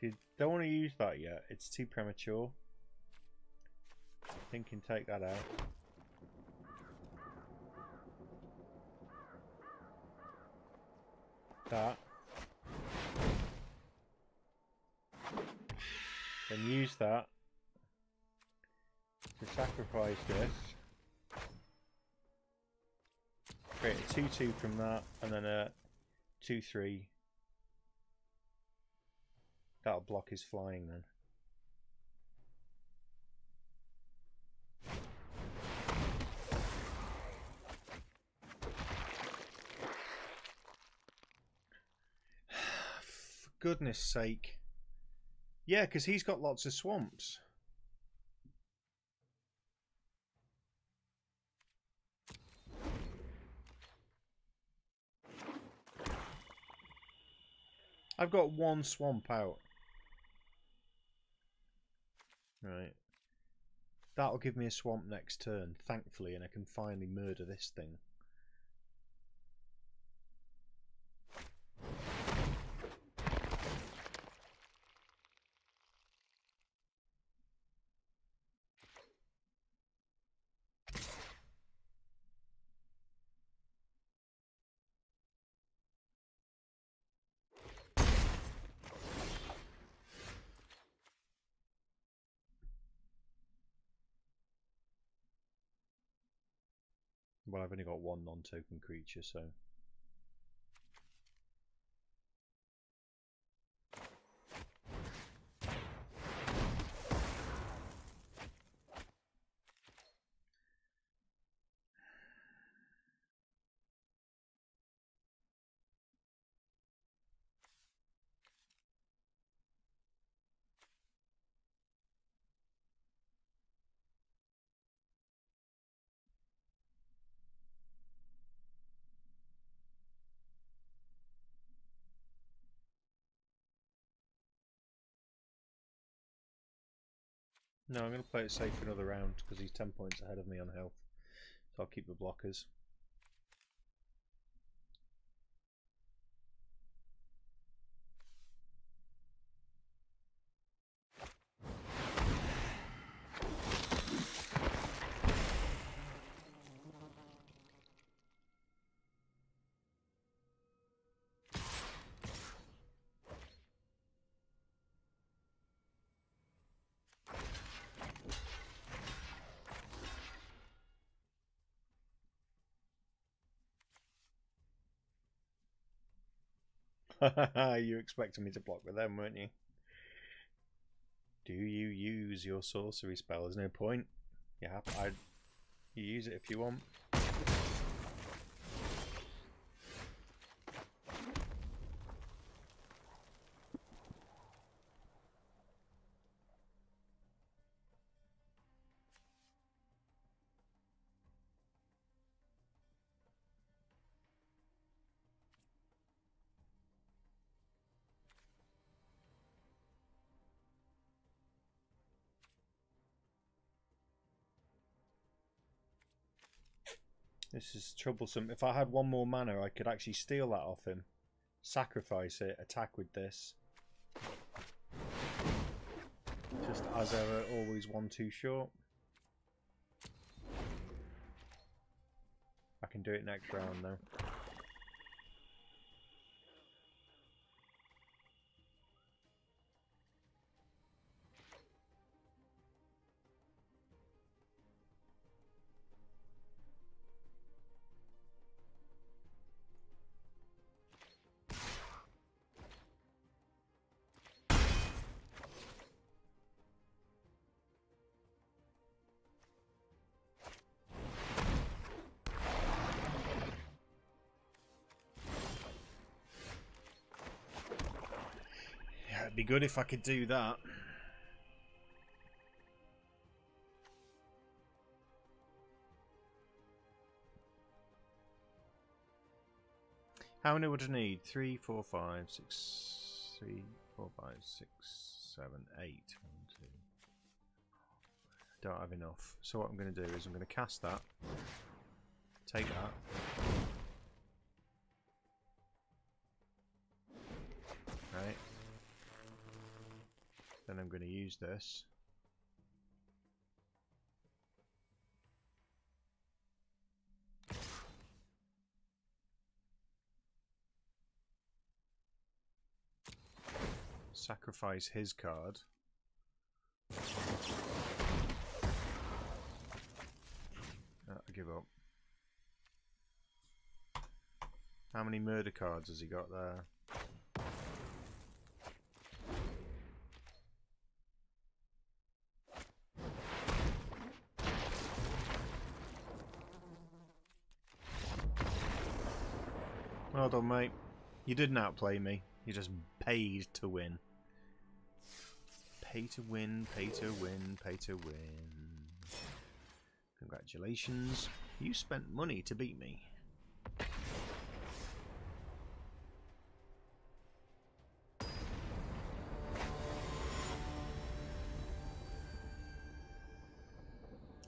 You don't want to use that yet, it's too premature. I think you can take that out. That. Then use that to sacrifice this. Create a 2-2 from that, and then a 2-3. That'll block his flying then. For goodness sake. Yeah, because he's got lots of swamps. I've got one swamp out. Right. That'll give me a swamp next turn, thankfully, and I can finally murder this thing. Well, I've only got one non-token creature, so... No, I'm going to play it safe for another round because he's 10 points ahead of me on health. So I'll keep the blockers. You expected me to block with them, weren't you? Do you use your sorcery spell? There's no point. You use it if you want. This is troublesome. If I had one more mana, I could actually steal that off him. Sacrifice it, attack with this. Just as ever, always one too short. I can do it next round though. It'd be good if I could do that. How many would I need? 3, 4, 5, 6, 3, 4, 5, 6, 7, 8. 1, 2. Don't have enough. So what I'm going to do is I'm going to cast that. Take that. Right. Then I'm going to use this. Sacrifice his card. I give up. How many murder cards has he got there? Well done, mate. You didn't outplay me. You just paid to win. Pay to win, pay to win, pay to win. Congratulations. You spent money to beat me.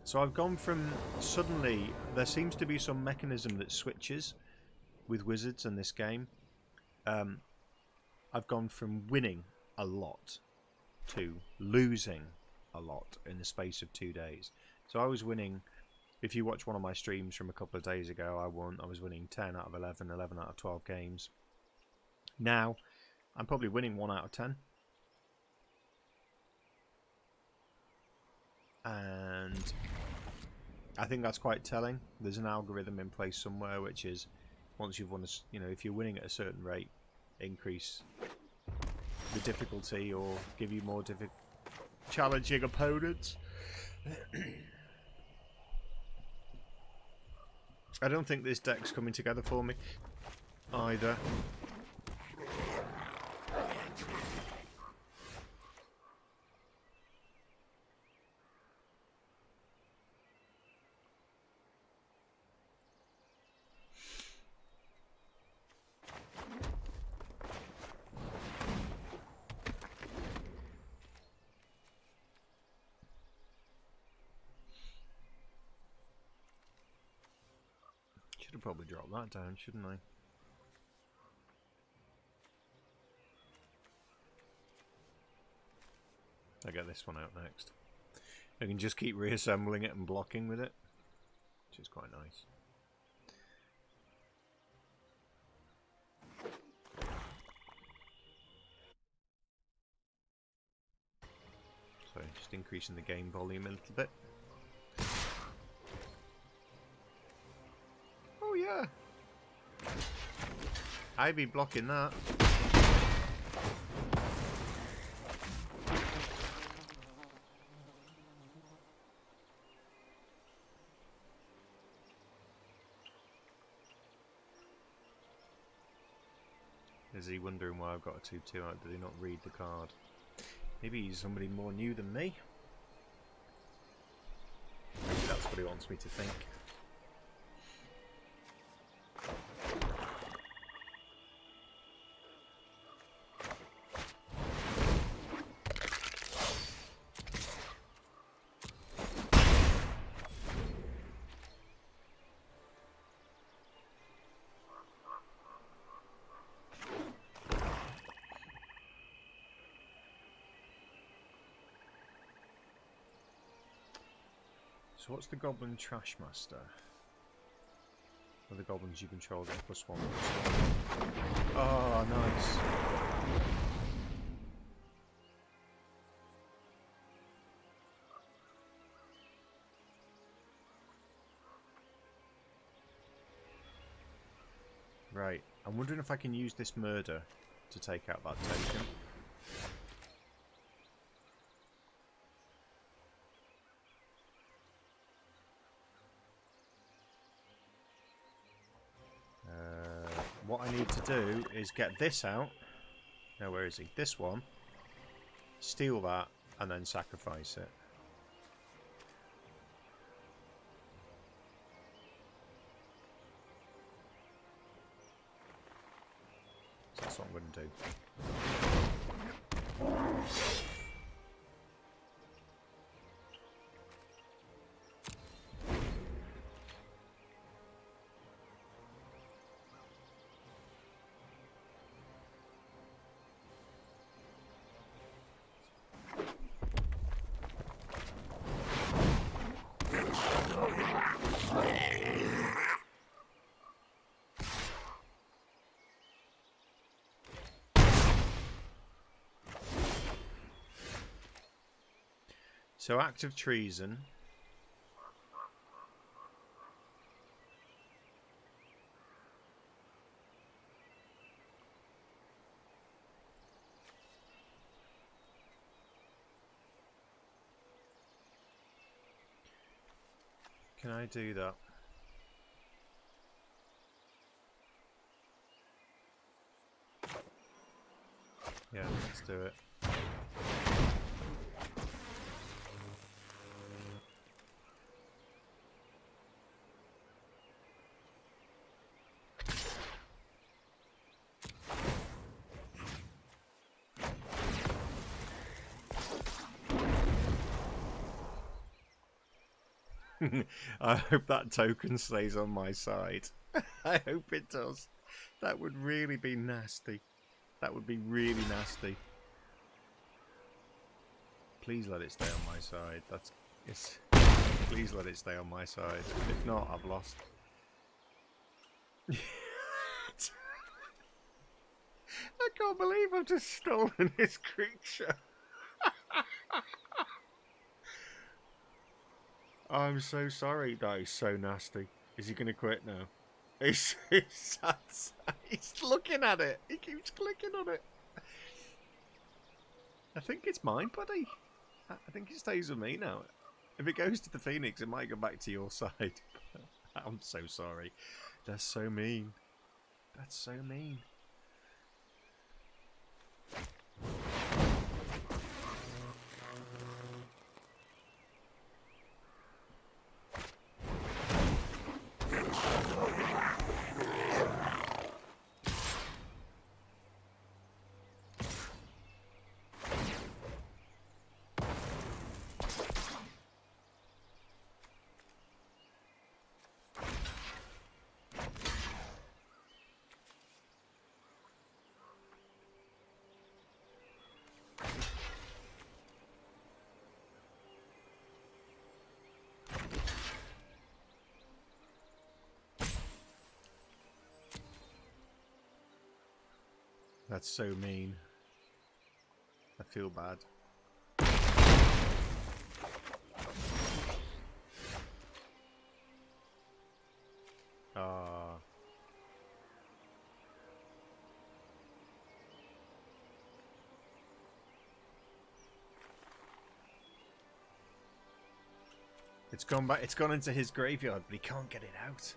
So I've gone from, suddenly there seems to be some mechanism that switches with wizards in this game. I've gone from winning a lot to losing a lot in the space of 2 days. So I was winning, if you watch one of my streams from a couple of days ago, I was winning 10 out of 11, 11 out of 12 games. Now, I'm probably winning 1 out of 10. And I think that's quite telling. There's an algorithm in place somewhere which is, once you've won, if you're winning at a certain rate, increase the difficulty or give you more challenging opponents. I don't think this deck's coming together for me either. Should have probably dropped that down, shouldn't I? I get this one out next. I can just keep reassembling it and blocking with it, which is quite nice. So just increasing the game volume a little bit. Oh yeah! I'd be blocking that. Is he wondering why I've got a 2-2 out? Did he not read the card? Maybe he's somebody more new than me. Maybe that's what he wants me to think. So what's the Goblin Trash Master? Are the goblins you control get +1/+1? Oh, nice. Right, I'm wondering if I can use this murder to take out that token. What I need to do is get this out. Now, where is he? This one. Steal that and then sacrifice it. So that's what I'm going to do. So, act of treason. Can I do that? Yeah, let's do it. I hope that token stays on my side. I hope it does. That would really be nasty. That would be really nasty. Please let it stay on my side. Please let it stay on my side. If not, I've lost. I can't believe I've just stolen his creature. I'm so sorry. That is so nasty. Is he going to quit now? He's looking at it. He keeps clicking on it. I think it's mine, buddy. I think it stays with me now. If it goes to the Phoenix, it might go back to your side. I'm so sorry. That's so mean. That's so mean. That's so mean. I feel bad. Ah. It's gone back. It's gone into his graveyard, but he can't get it out.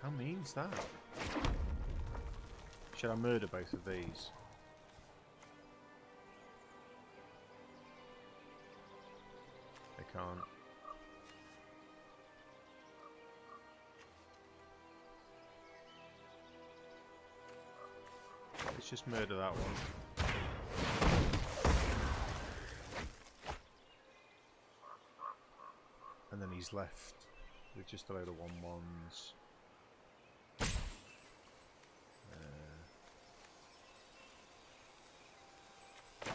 How mean's that? Should I murder both of these? I can't. Let's just murder that one. And then he's left with just a load of 1/1s.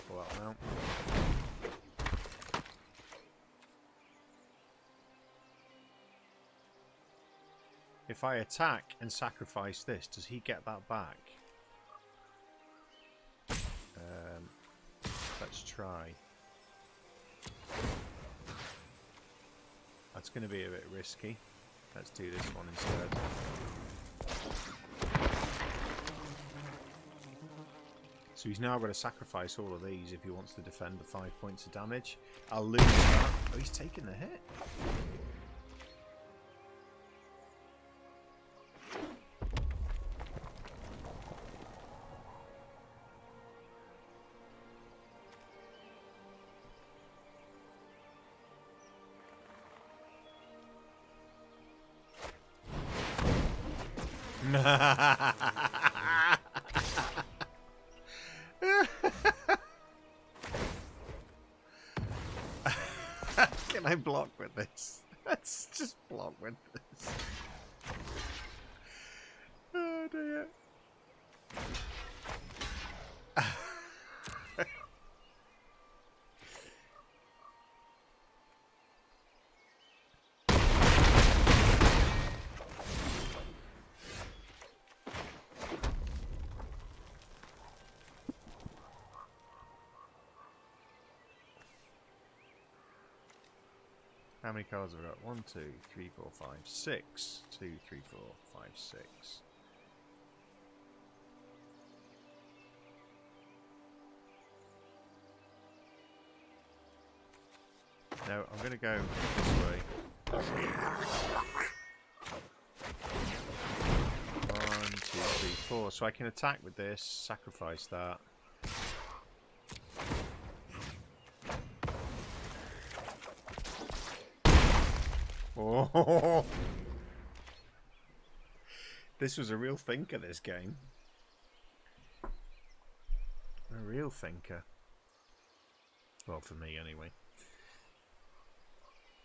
Pull that one out. If I attack and sacrifice this, does he get that back? Let's try. That's going to be a bit risky. Let's do this one instead. So he's now got to sacrifice all of these if he wants to defend the 5 points of damage. I'll lose that. Oh, he's taking the hit. Can I block with this? Let's just block with this. Oh dear. How many cards have I got? 1, 2, 3, 4, 5, 6. 2, 3, 4, 5, 6. No, I'm going to go this way. 1, 2, 3, 4. So I can attack with this, sacrifice that. Oh, this was a real thinker, this game. A real thinker. Well, for me, anyway.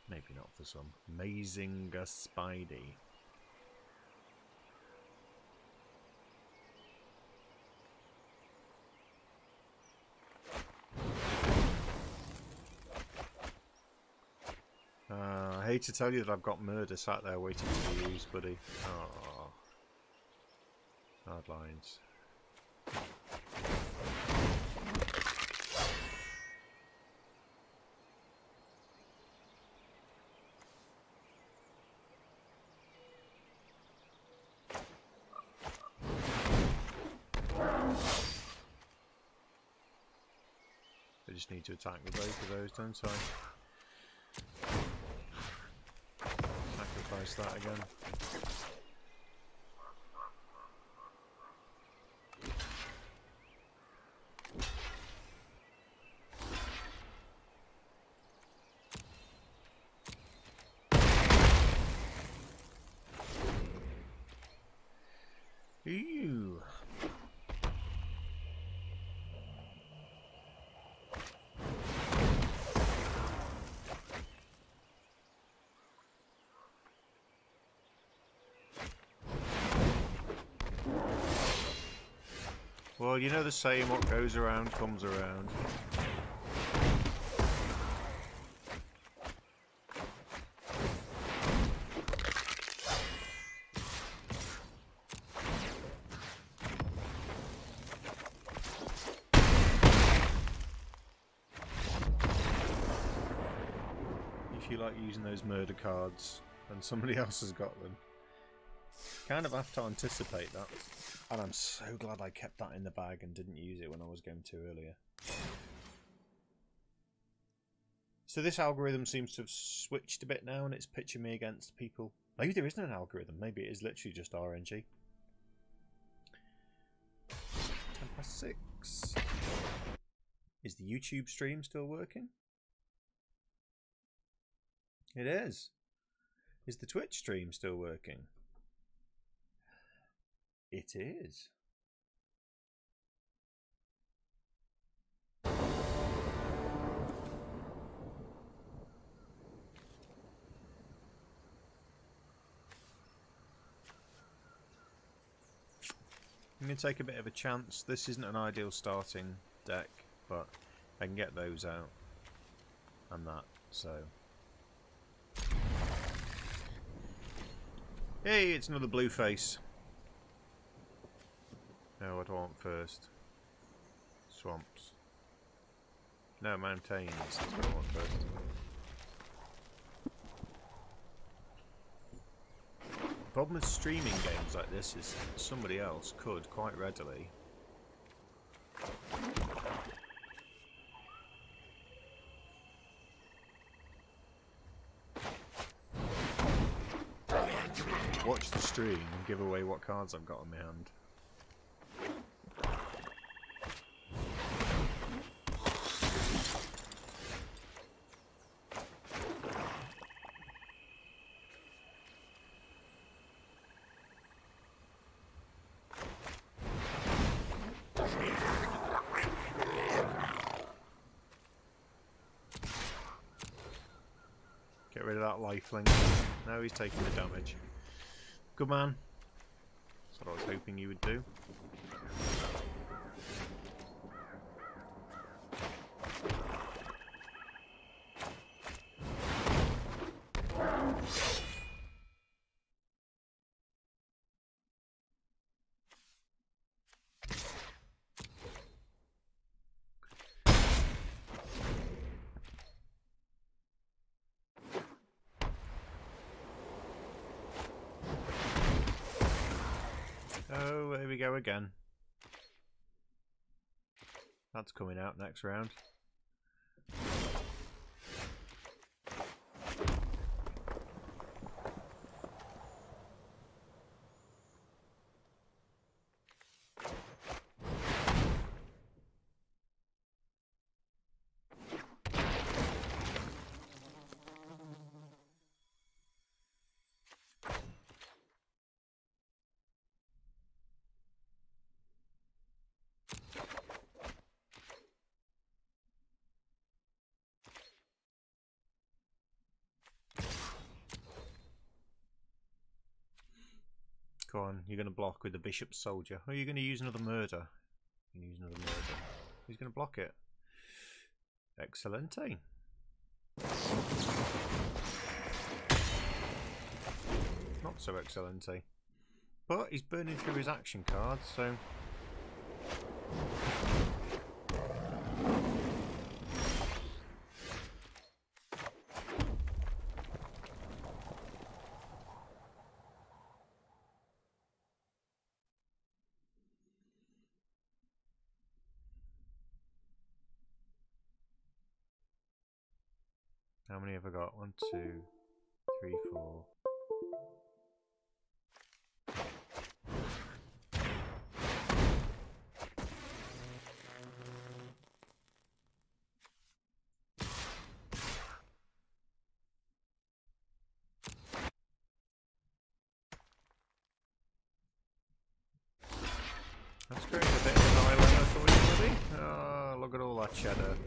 Maybe not for some. Amazing Spidey. I hate to tell you that I've got murder sat there waiting to be used, buddy. Oh. Hard lines. I just need to attack with both of those, don't I? Sacrifice that again. Ew. Well, you know the saying, what goes around comes around. like using those murder cards when somebody else has got them. Kind of have to anticipate that. And I'm so glad I kept that in the bag and didn't use it when I was going to earlier. So this algorithm seems to have switched a bit now and it's pitching me against people. Maybe there isn't an algorithm. Maybe it is literally just RNG. 6. Is the YouTube stream still working? It is. Is the Twitch stream still working? It is. I'm going to take a bit of a chance. This isn't an ideal starting deck, but I can get those out and that, so. Hey, it's another blue face. No, what do I want first? Swamps. No, mountains. That's what I want first. The problem with streaming games like this is somebody else could quite readily watch the stream and give away what cards I've got on my hand. Get rid of that lifelink. Now he's taking the damage. Good man. That's what I was hoping you would do. Oh, here we go again. That's coming out next round. Go on, you're going to block with the Bishop's Soldier. Oh, you're going to use another murder. You can use another murder. Who's going to block it? Excelente. Not so excelente. But he's burning through his action cards, so... How many have I got? 1, 2, 3, 4. That's great, a bit of an island I thought it would be. Oh, look at all that cheddar.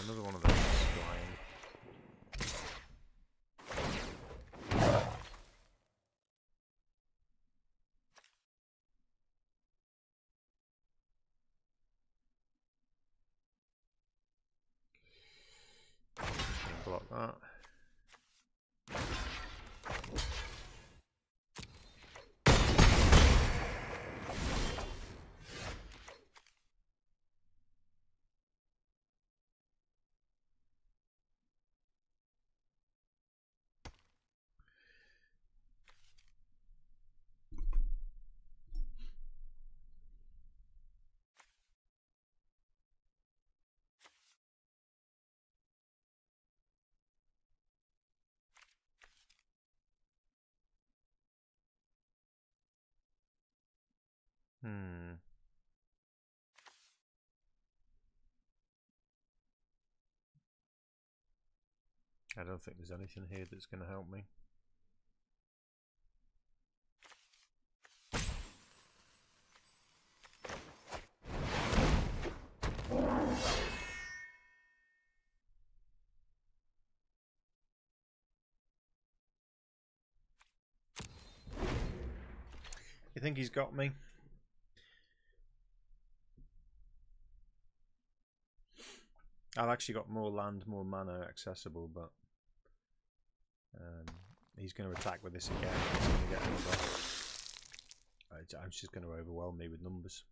Another one of those flying. Block that. Hmm. I don't think there's anything here that's going to help me. You think he's got me? I've actually got more land, more mana accessible, but he's going to attack with this again. He's going to get another. I'm just going to overwhelm me with numbers.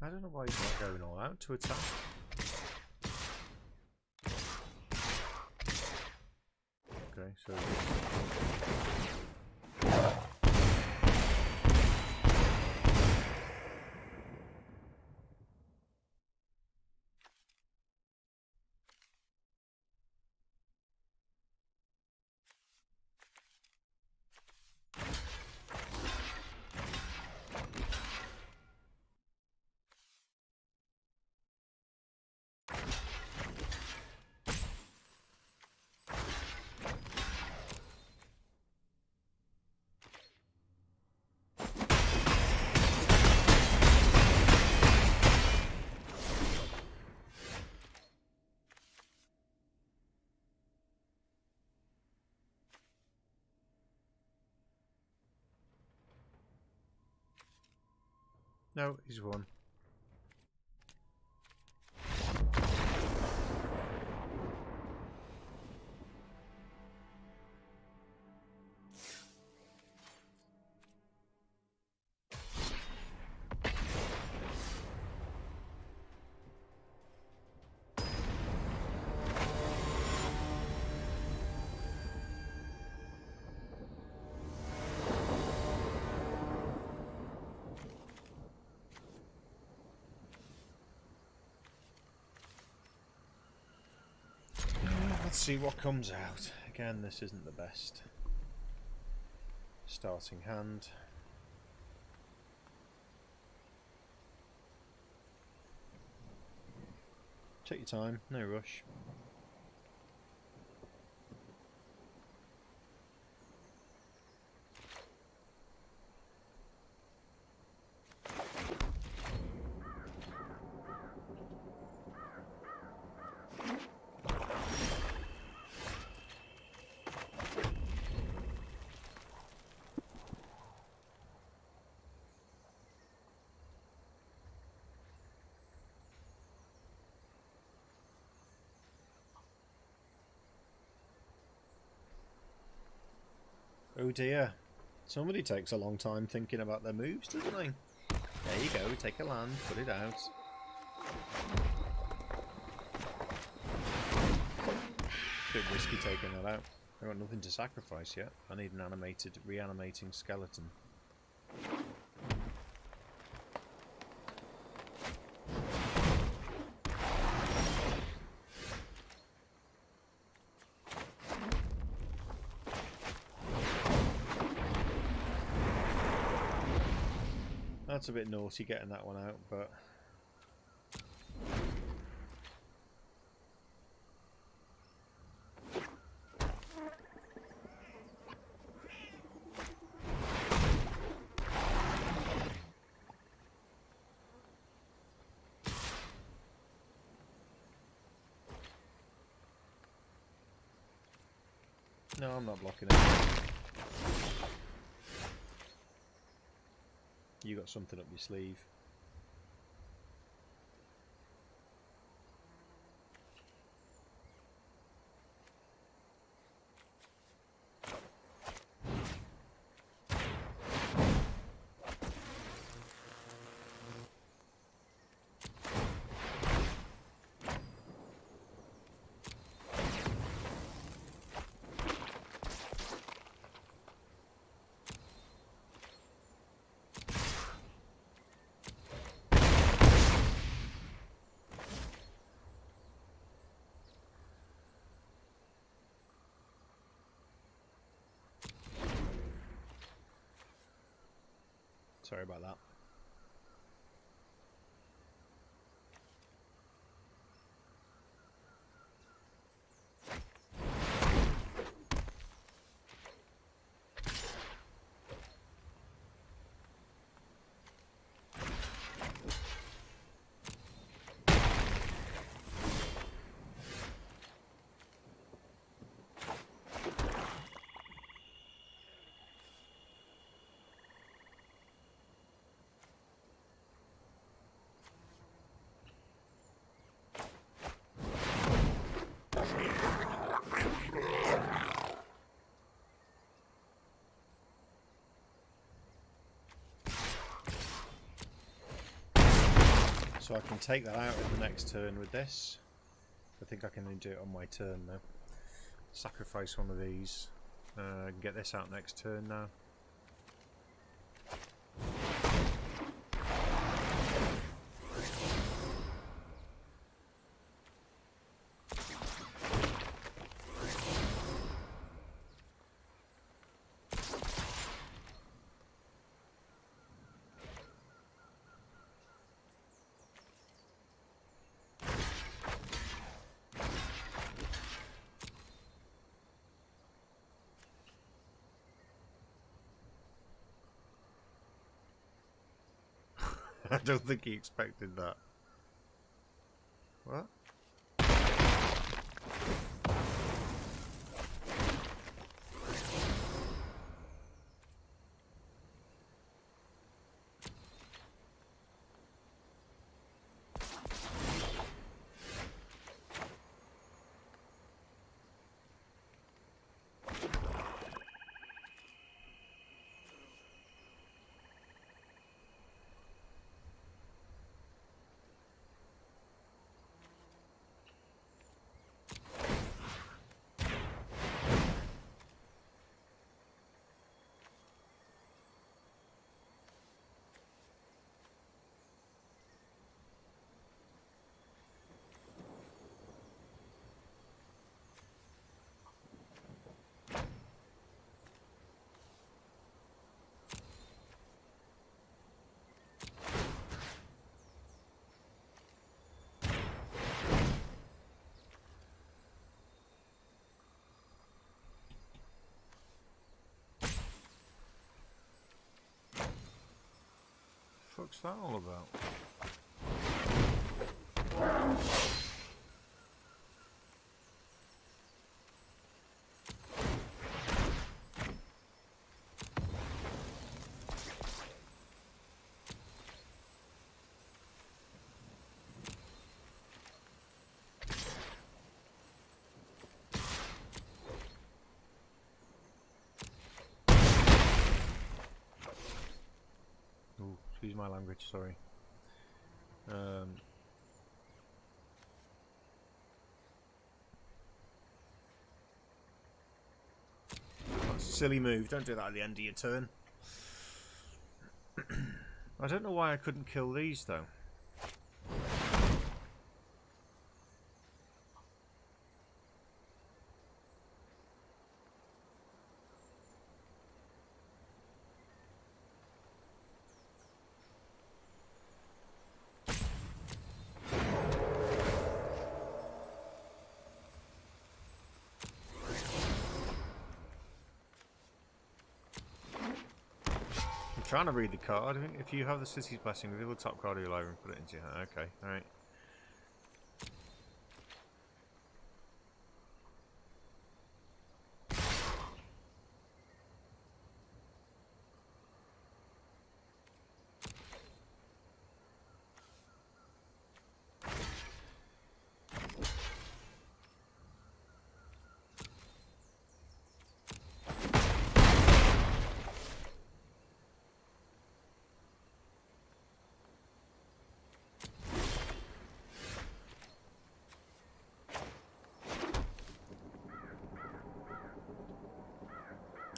I don't know why he's not going all out to attack. Okay, so... No, he's won. Let's see what comes out. Again, this isn't the best starting hand. Take your time, no rush. Oh dear. Somebody takes a long time thinking about their moves, doesn't they? There you go, take a land, put it out. It's a bit risky taking that out. I've got nothing to sacrifice yet. I need an animated, reanimating skeleton. That's a bit naughty getting that one out, but... No, I'm not blocking it. You got something up your sleeve. Sorry about that. So I can take that out in the next turn with this. I think I can only do it on my turn though. Sacrifice one of these. Get this out next turn now. I don't think he expected that. What? What's that all about? my language, sorry. That's a silly move. Don't do that at the end of your turn. I don't know why I couldn't kill these though. Trying to read the card. If you have the city's blessing, reveal the top card of your library and put it into your hand. Okay, alright.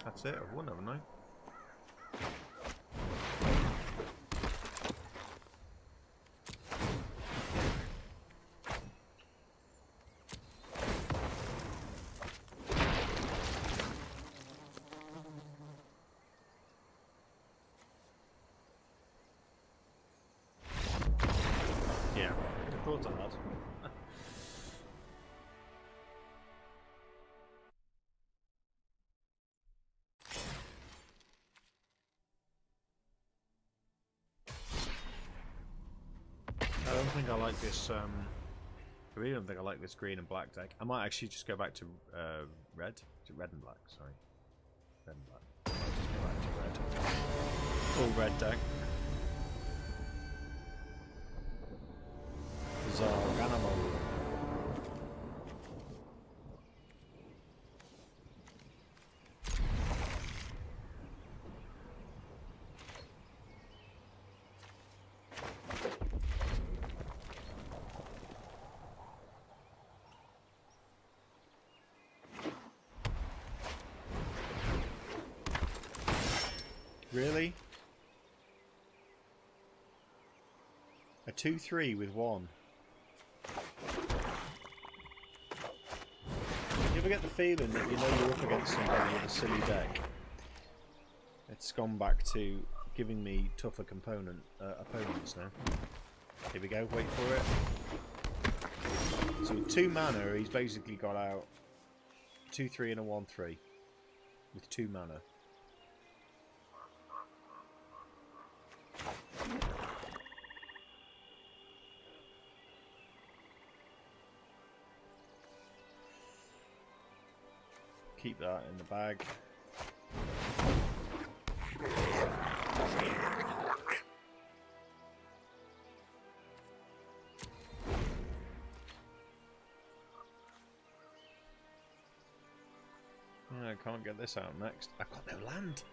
That's it, I've won, haven't I? Yeah, I thought I had. I don't think I like this, I really don't think I like this green and black deck. I might actually just go back to red. Is it red and black? Sorry. Red and black. I'll just go back to red. Full red deck. Zarganamo. Really? A 2-3 with 1. You ever get the feeling that you know you're up against somebody with a silly deck? It's gone back to giving me tougher opponents now. Here we go, wait for it. So with 2 mana, he's basically got out 2-3 and a 1-3 with 2 mana. Keep that in the bag. I can't get this out next. I've got no land.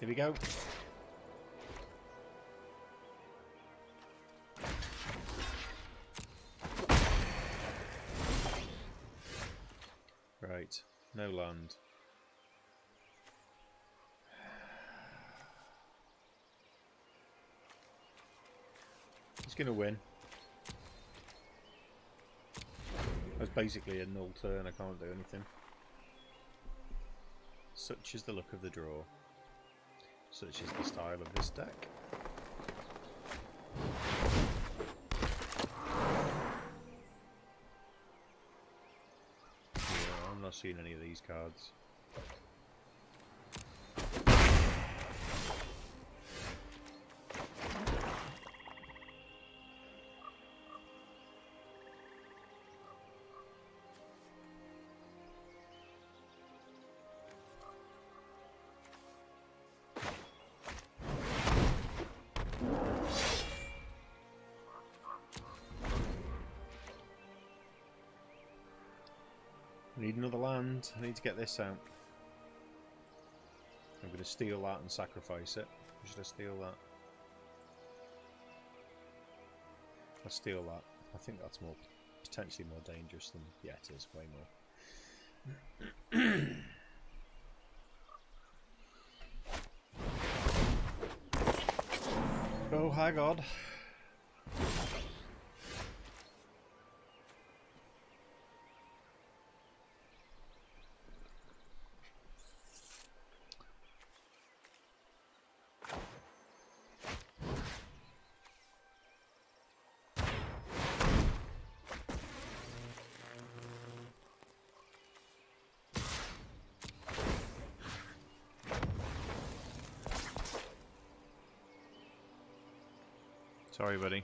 Here we go. Right, no land. He's going to win. That's basically a null turn, I can't do anything. Such is the luck of the draw. Such is the style of this deck. Yeah, I'm not seeing any of these cards. I need another land. I need to get this out. either steal that and sacrifice it. Or should I steal that? I'll steal that. I think that's more potentially more dangerous than... Yeah, it is. Way more. Oh, hi God. Sorry, buddy.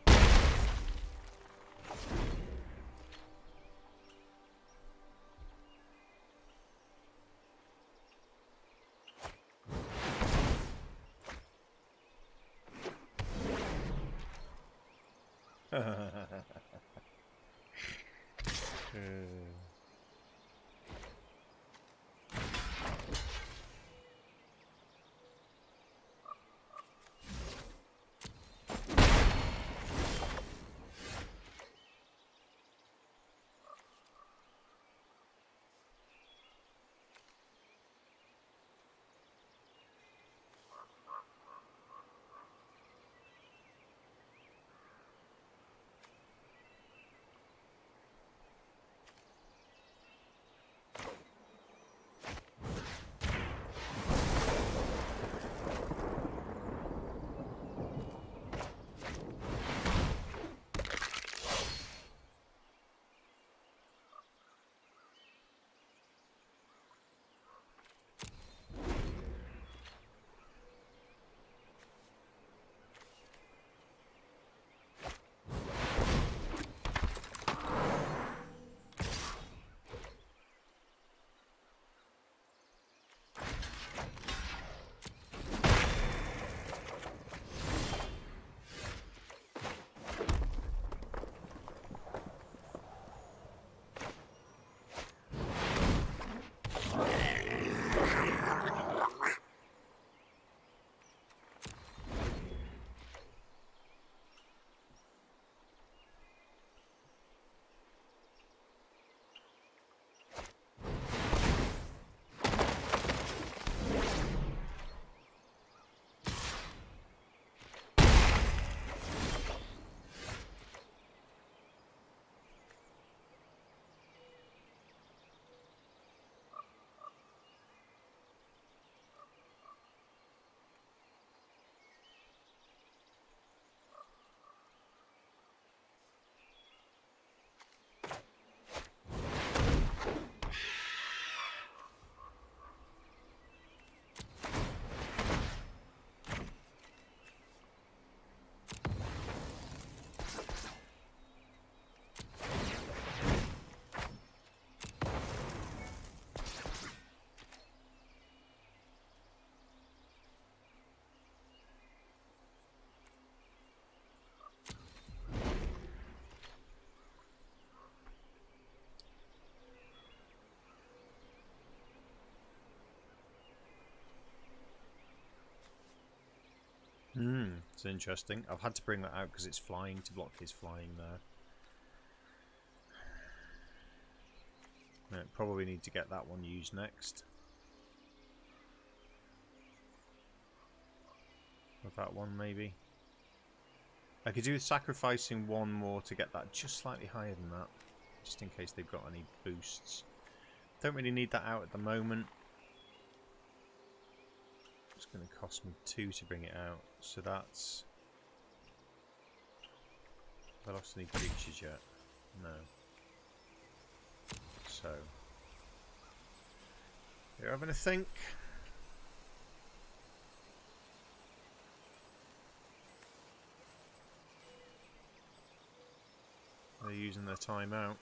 It's interesting. I've had to bring that out because it's flying to block his flying there. Probably need to get that one used next. Or that one maybe. I could do with sacrificing one more to get that just slightly higher than that. Just in case they've got any boosts. Don't really need that out at the moment. It's going to cost me 2 to bring it out. So that's... Have I lost any creatures yet? No. So... You're having a think? They're using their time out.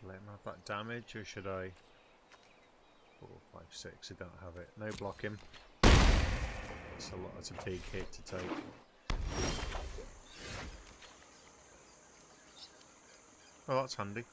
Let him have have that damage, or should I? 4, 5, 6. I don't have it. No blocking. That's a lot. That's a big hit to take. Oh, that's handy.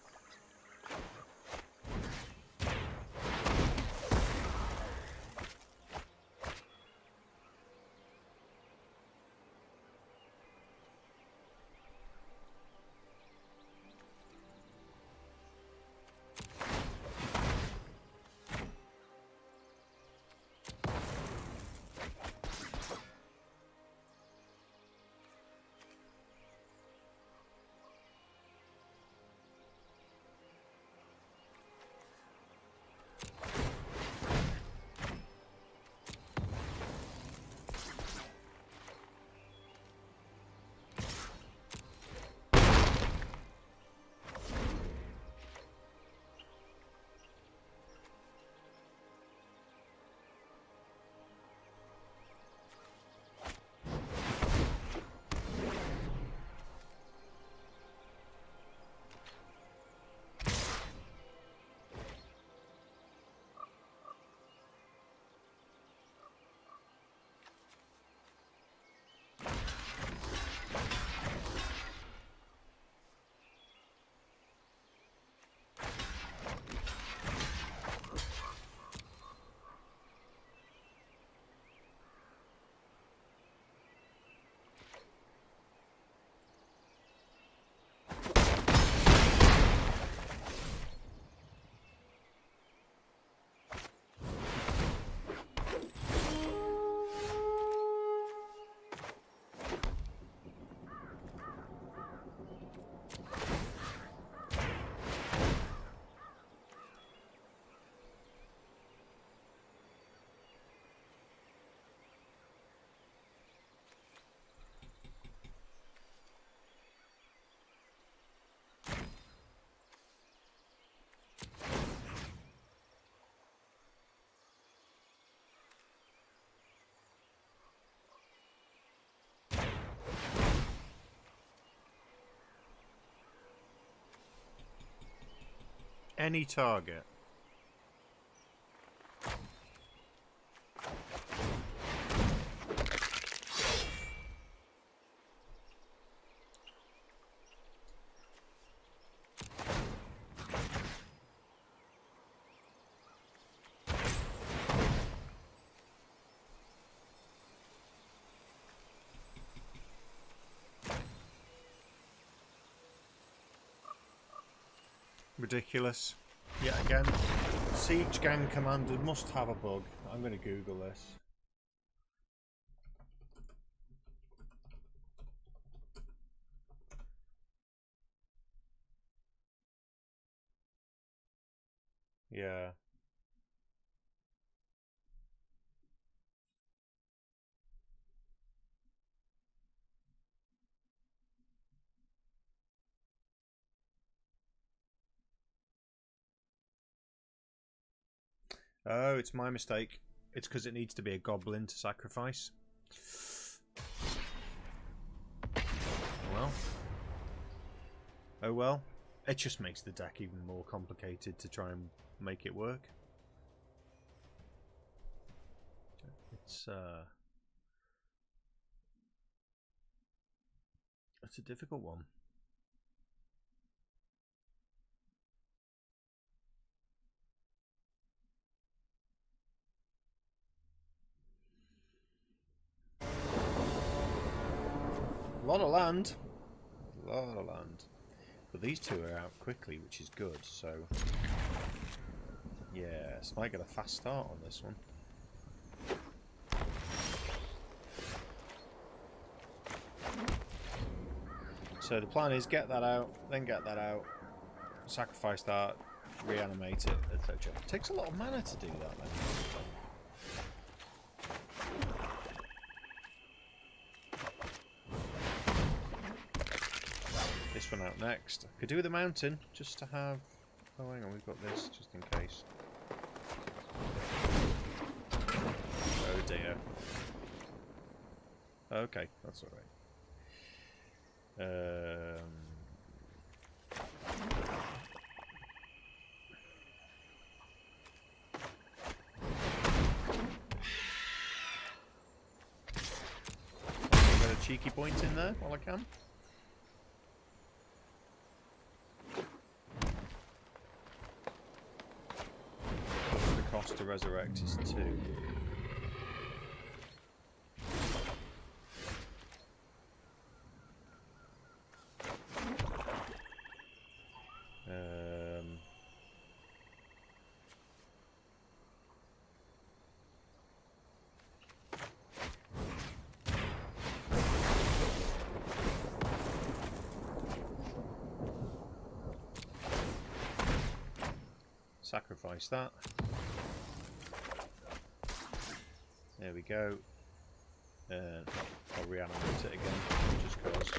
Any target. Ridiculous. Yet again, Siege Gang Commander must have a bug. I'm going to Google this. Yeah. Oh, it's my mistake. It's because it needs to be a goblin to sacrifice. Well. Oh well. It just makes the deck even more complicated to try and make it work. It's a difficult one. A lot of land. A lot of land. But these two are out quickly, which is good, so... Yes, might get a fast start on this one. So the plan is get that out, then get that out, sacrifice that, reanimate it, etc. It takes a lot of mana to do that then. This one out next. Could do with a mountain, just to have... Oh, hang on, we've got this, just in case. Oh dear. Okay, that's alright. cheeky point in there while I can. The cost to resurrect is 2. Sacrifice that. There we go. I'll reanimate it again, just cause.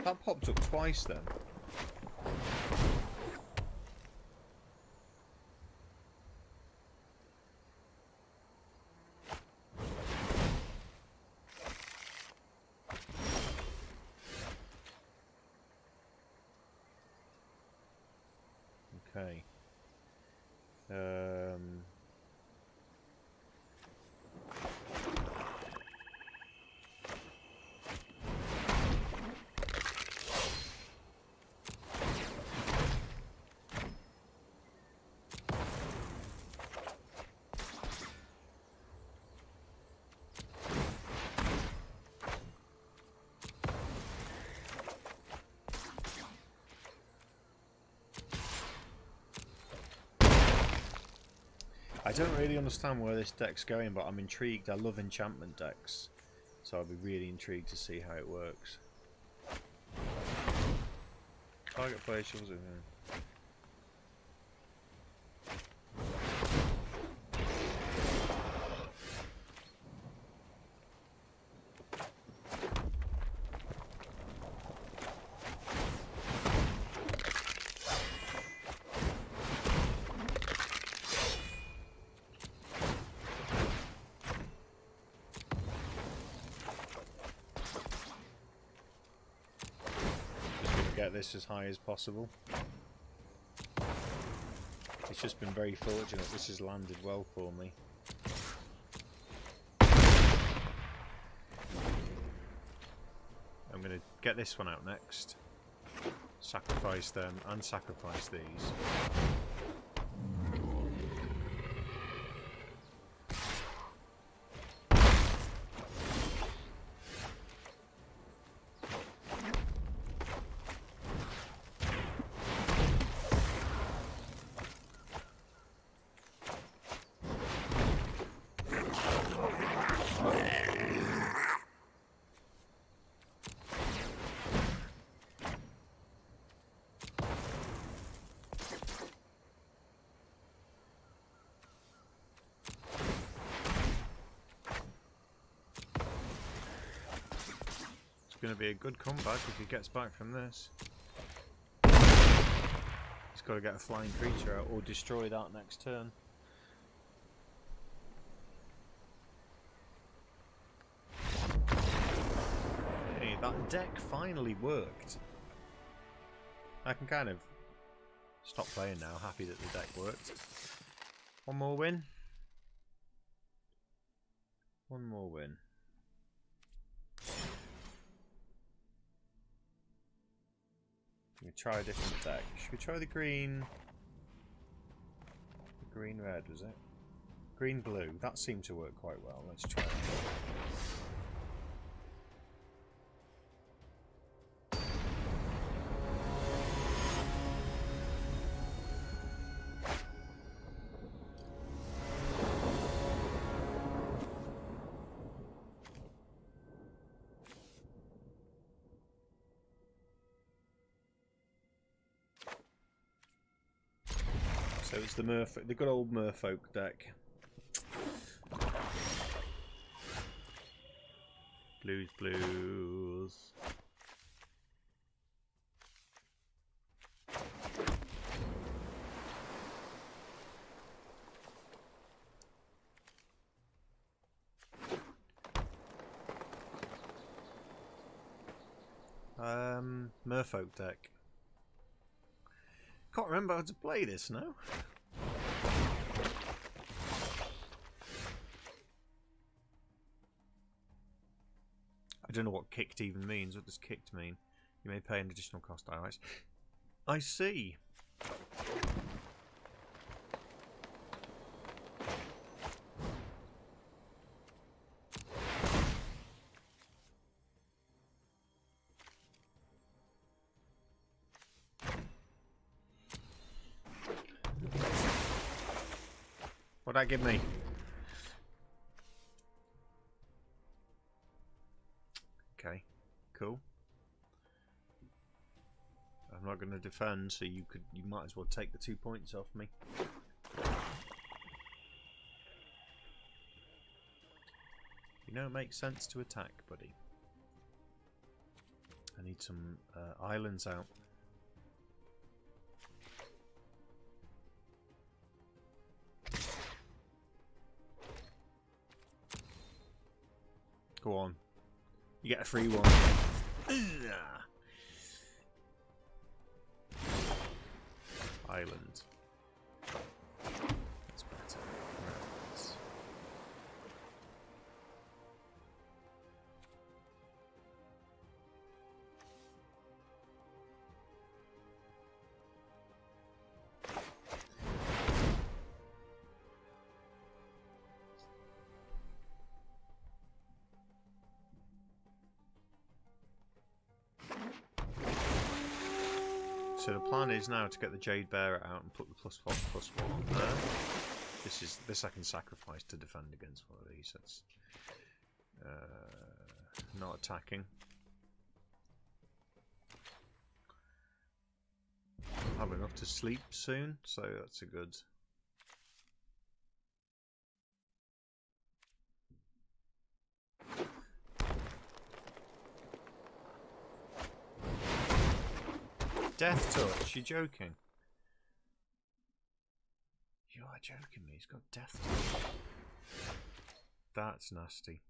That popped up twice then. Okay. I don't really understand where this deck's going, but I'm intrigued. I love enchantment decks, so I'll be really intrigued to see how it works. Target player shovels in. Get this as high as possible. It's just been very fortunate this has landed well for me. I'm going to get this one out next. Sacrifice them and sacrifice these. Going to be a good comeback if he gets back from this. He's got to get a flying creature out or destroy that next turn. Hey, that deck finally worked. I can kind of stop playing now, happy that the deck worked. One more win. One more win. We try a different deck. Should we try the green? The green red, was it? Green blue. That seemed to work quite well. Let's try it. So it's the good old Merfolk deck. Blues, blues. Merfolk deck. can't remember how to play this now. I don't know what kicked even means. What does kicked mean? You may pay an additional cost. I see. What'd that give me? Okay, cool. I'm not going to defend, so you might as well take the 2 points off me. You know, it makes sense to attack, buddy. I need some islands out. Go on. You get a free one. Island. That's better. Right. So the plan is now to get the Jade Bearer out and put the +4/+4 on there. This I can sacrifice to defend against one of these. That's not attacking. I'll have enough to sleep soon, so that's a good. Death touch, you're joking. You are joking me, he's got death touch. That's nasty.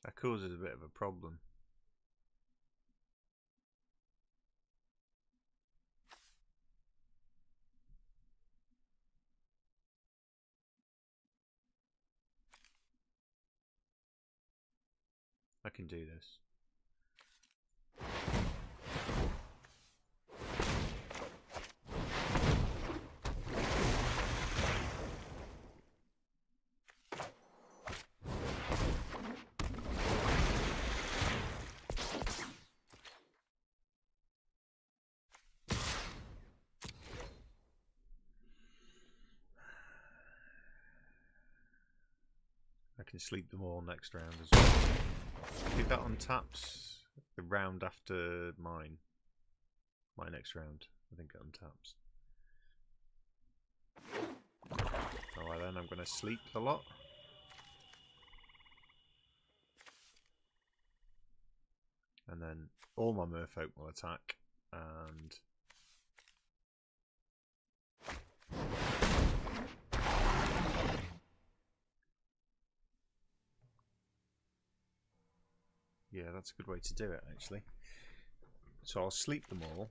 That causes a bit of a problem. I can do this. I can sleep them all next round as well. I think that untaps the round after mine. My next round, I think it untaps. Alright then, I'm going to sleep a lot. And then all my merfolk will attack, and yeah, that's a good way to do it, actually. So I'll sleep them all.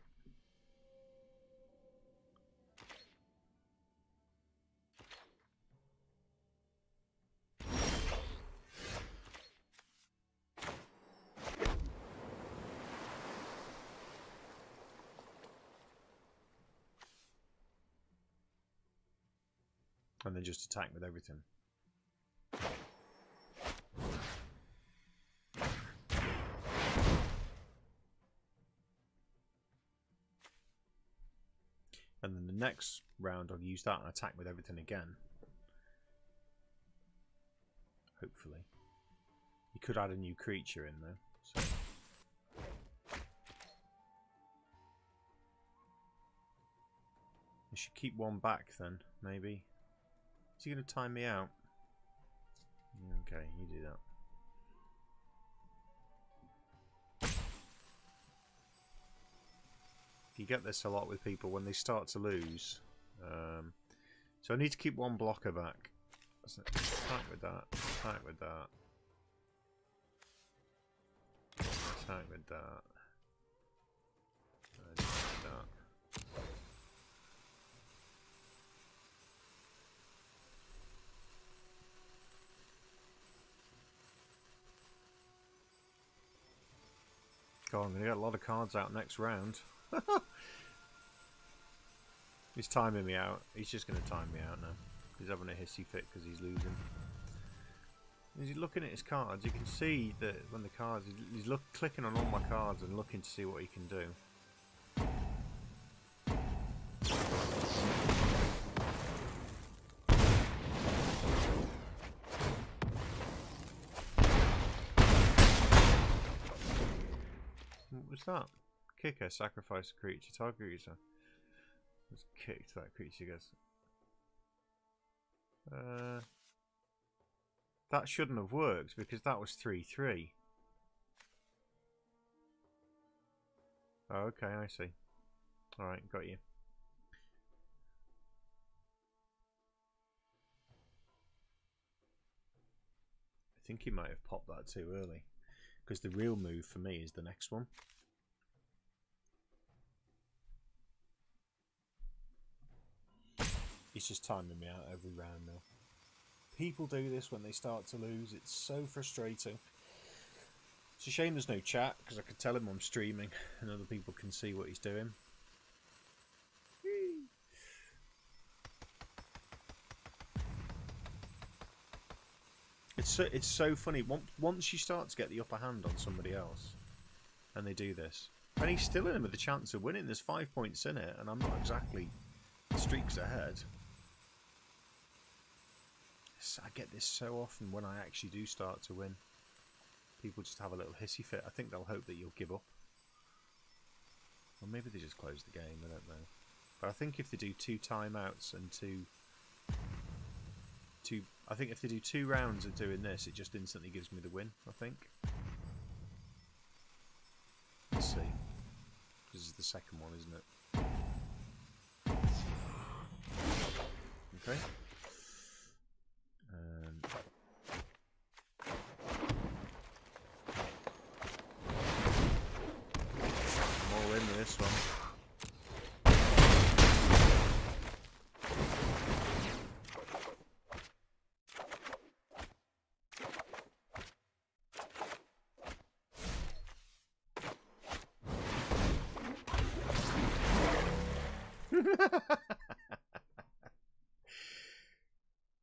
And then just attack with everything. And then the next round I'll use that and attack with everything again. Hopefully. You could add a new creature in there. So. I should keep one back then, maybe. Is he going to time me out? Okay, you do that. You get this a lot with people when they start to lose. So I need to keep one blocker back. Attack with that. Attack with that. Attack with that. Attack with that. God, I'm going to get a lot of cards out next round. He's timing me out. He's just going to time me out now. He's having a hissy fit because he's losing. He's looking at his cards. You can see that when the cards... He's clicking on all my cards and looking to see what he can do. What was that? Kicker, sacrifice a creature, target creature. Let's kick that creature, I guess. That shouldn't have worked because that was 3/3. Oh, okay, I see. Alright, got you. I think he might have popped that too early. Because the real move for me is the next one. He's just timing me out every round now. People do this when they start to lose. It's so frustrating. It's a shame there's no chat, because I could tell him I'm streaming and other people can see what he's doing. It's so funny. Once you start to get the upper hand on somebody else, and they do this, and he's still in with a chance of winning. There's 5 points in it, and I'm not exactly streaks ahead. I get this so often when I actually do start to win. People just have a little hissy fit. I think they'll hope that you'll give up. Or maybe they just close the game, I don't know. But I think if they do 2 timeouts and I think if they do 2 rounds of doing this, it just instantly gives me the win, I think. Let's see. This is the second one, isn't it? Okay. I'm all in with this one.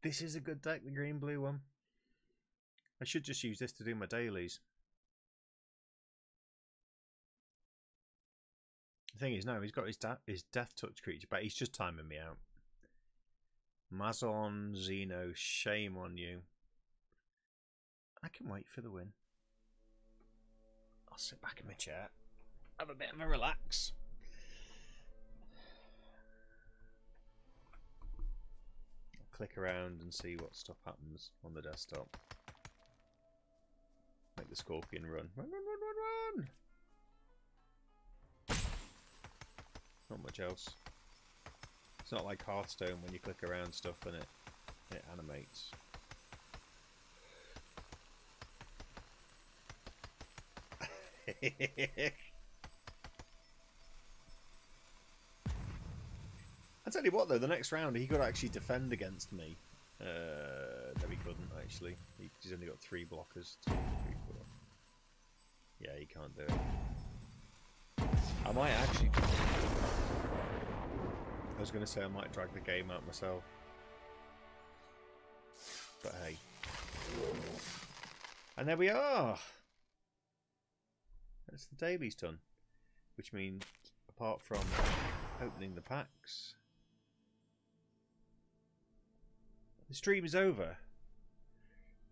This is a good deck, the green-blue one. I should just use this to do my dailies. The thing is, no, he's got his Death Touch creature, but he's just timing me out. Mazon, Xeno, shame on you. I can wait for the win. I'll sit back in my chair, have a bit of a relax. Click around and see what stuff happens on the desktop. Make the scorpion run. Run, run, run, run, run! Not much else. It's not like Hearthstone when you click around stuff and it animates. I tell you what though, the next round he could actually defend against me. No, he couldn't actually. He's only got 3 blockers. 2, 3, 4. Yeah, he can't do it. I might actually. I was going to say I might drag the game out myself, but hey. And there we are. That's the dailies done, which means apart from opening the packs. The stream is over.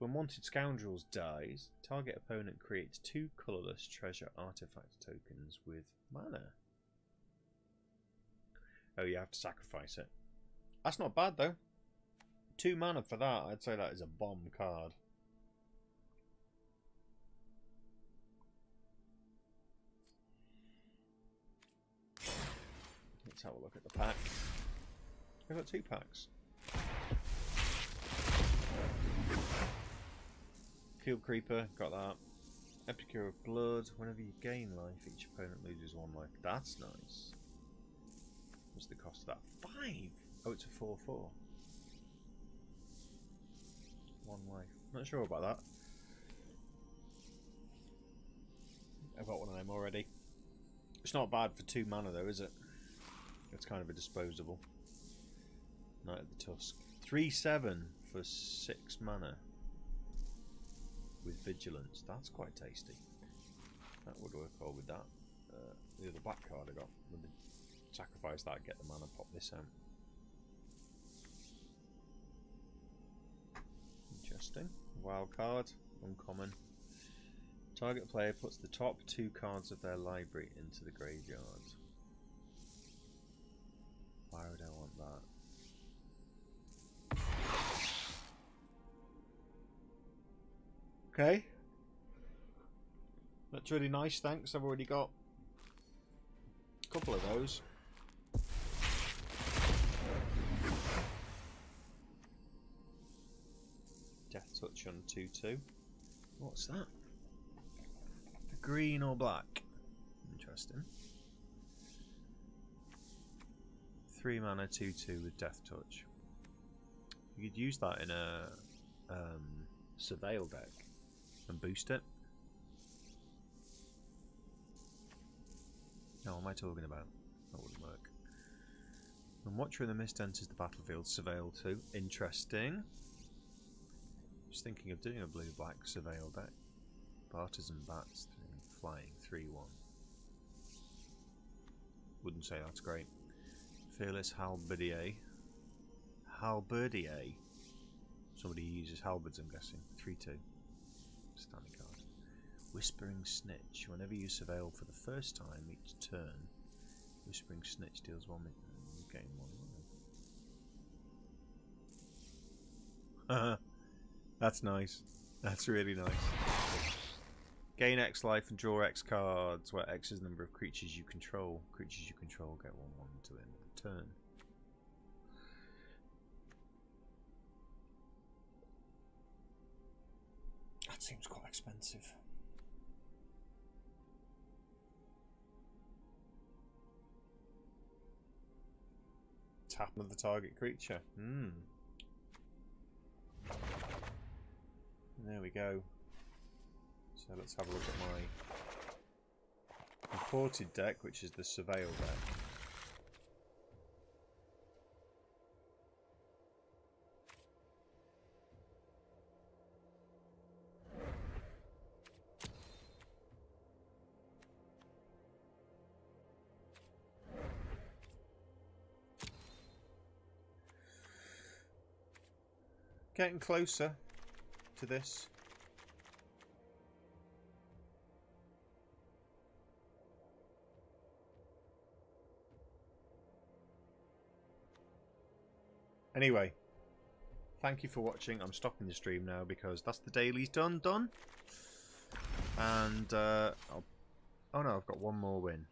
When Wanted Scoundrels dies, target opponent creates 2 colourless treasure artifact tokens with mana. Oh, you have to sacrifice it. That's not bad though. 2 mana for that, I'd say that is a bomb card. Let's have a look at the pack. I've got 2 packs. Battlefield Creeper, got that. Epicure of Blood. Whenever you gain life, each opponent loses 1 life. That's nice. What's the cost of that? 5! Oh, it's a 4/4. 1 life. Not sure about that. I've got one of them already. It's not bad for 2 mana though, is it? It's kind of a disposable. Knight of the Tusk. 3/7 for 6 mana. With Vigilance. That's quite tasty. That would work well with that. The other black card I got. Let me sacrifice that, get the mana, pop this out. Interesting. Wild card. Uncommon. Target player puts the top 2 cards of their library into the graveyard. Why would I want that? Okay. That's really nice, thanks. I've already got a couple of those. Death Touch on 2/2. What's that? Green or black? Interesting. 3 mana 2/2 with Death Touch. You could use that in a Surveil deck and boost it. No, what am I talking about? That wouldn't work. When Watcher in the Mist enters the battlefield, Surveil 2. Interesting. Just thinking of doing a blue-black Surveil deck. Partisan Bats, flying 3/1. Wouldn't say that's great. Fearless Halberdier. Halberdier. Somebody who uses halberds, I'm guessing. 3/2. Standing card. Whispering Snitch. Whenever you surveil for the first time each turn, Whispering Snitch deals 1 minute. You gain 1 life. That's nice. That's really nice. Gain X life and draw X cards, where X is the number of creatures you control. Creatures you control get 1/1 until the end of the turn. That seems quite expensive. Tap of the target creature. There we go. So let's have a look at my imported deck, which is the Surveil deck. Getting closer to this. Anyway, thank you for watching. I'm stopping the stream now because that's the daily's done. And oh no, I've got 1 more win.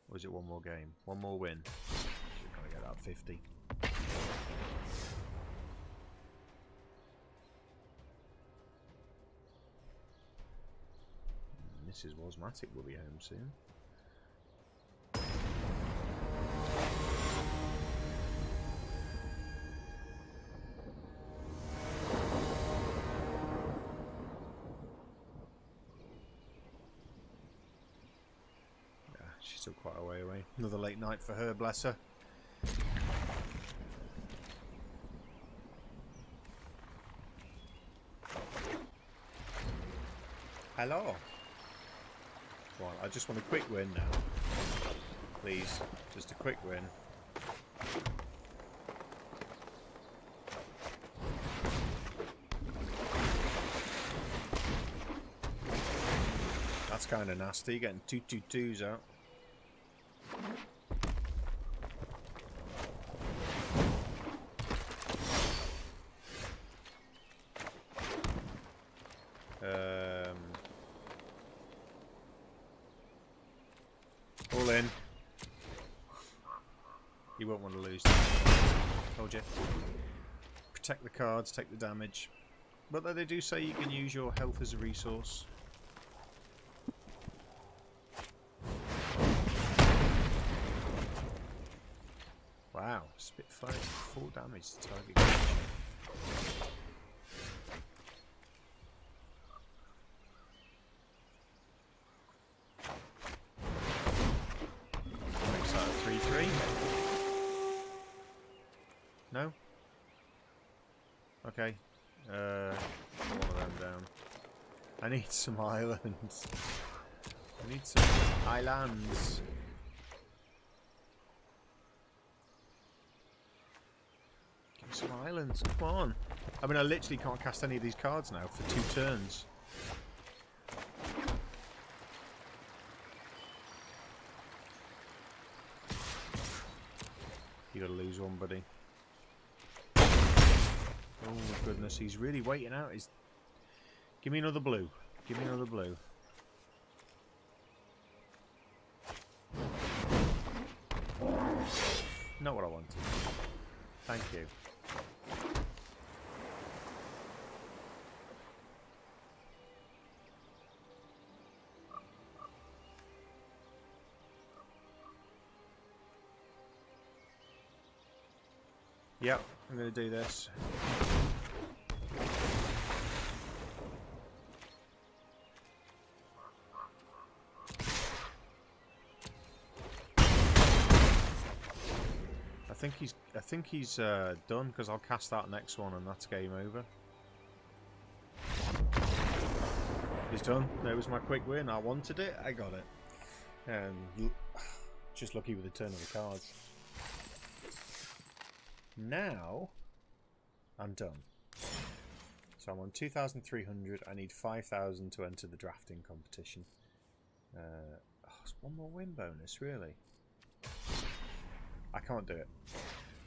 Or is it 1 more game? 1 more win. We're gonna get that 50. Mrs. Wasmatic will be home soon. She's still quite a way away. Another late night for her, bless her. Hello. Right, I just want a quick win now. Please, just a quick win. That's kind of nasty, getting 2/2/2s out. All in. You won't want to lose. Told you. Protect the cards, take the damage. But they do say you can use your health as a resource. Wow, Spitfire 4 damage to target creature. Makes that a 3-3. No? Okay. One of them down. I need some islands. I need some islands. Give me some islands, come on. I mean, I literally can't cast any of these cards now for 2 turns. You gotta lose one, buddy. Oh my goodness, he's really waiting out. He's... Give me another blue. Give me another blue. Not what I wanted. Thank you. Yep, I'm going to do this. I think he's done, because I'll cast that next one and that's game over. He's done. There was my quick win. I wanted it. I got it. And just lucky with the turn of the cards. Now I'm done. So I'm on 2,300. I need 5,000 to enter the drafting competition. It's one more win bonus, really. I can't do it.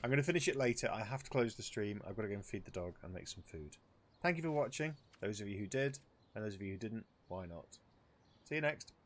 I'm going to finish it later. I have to close the stream. I've got to go and feed the dog and make some food. Thank you for watching. Those of you who did, and those of you who didn't, why not? See you next.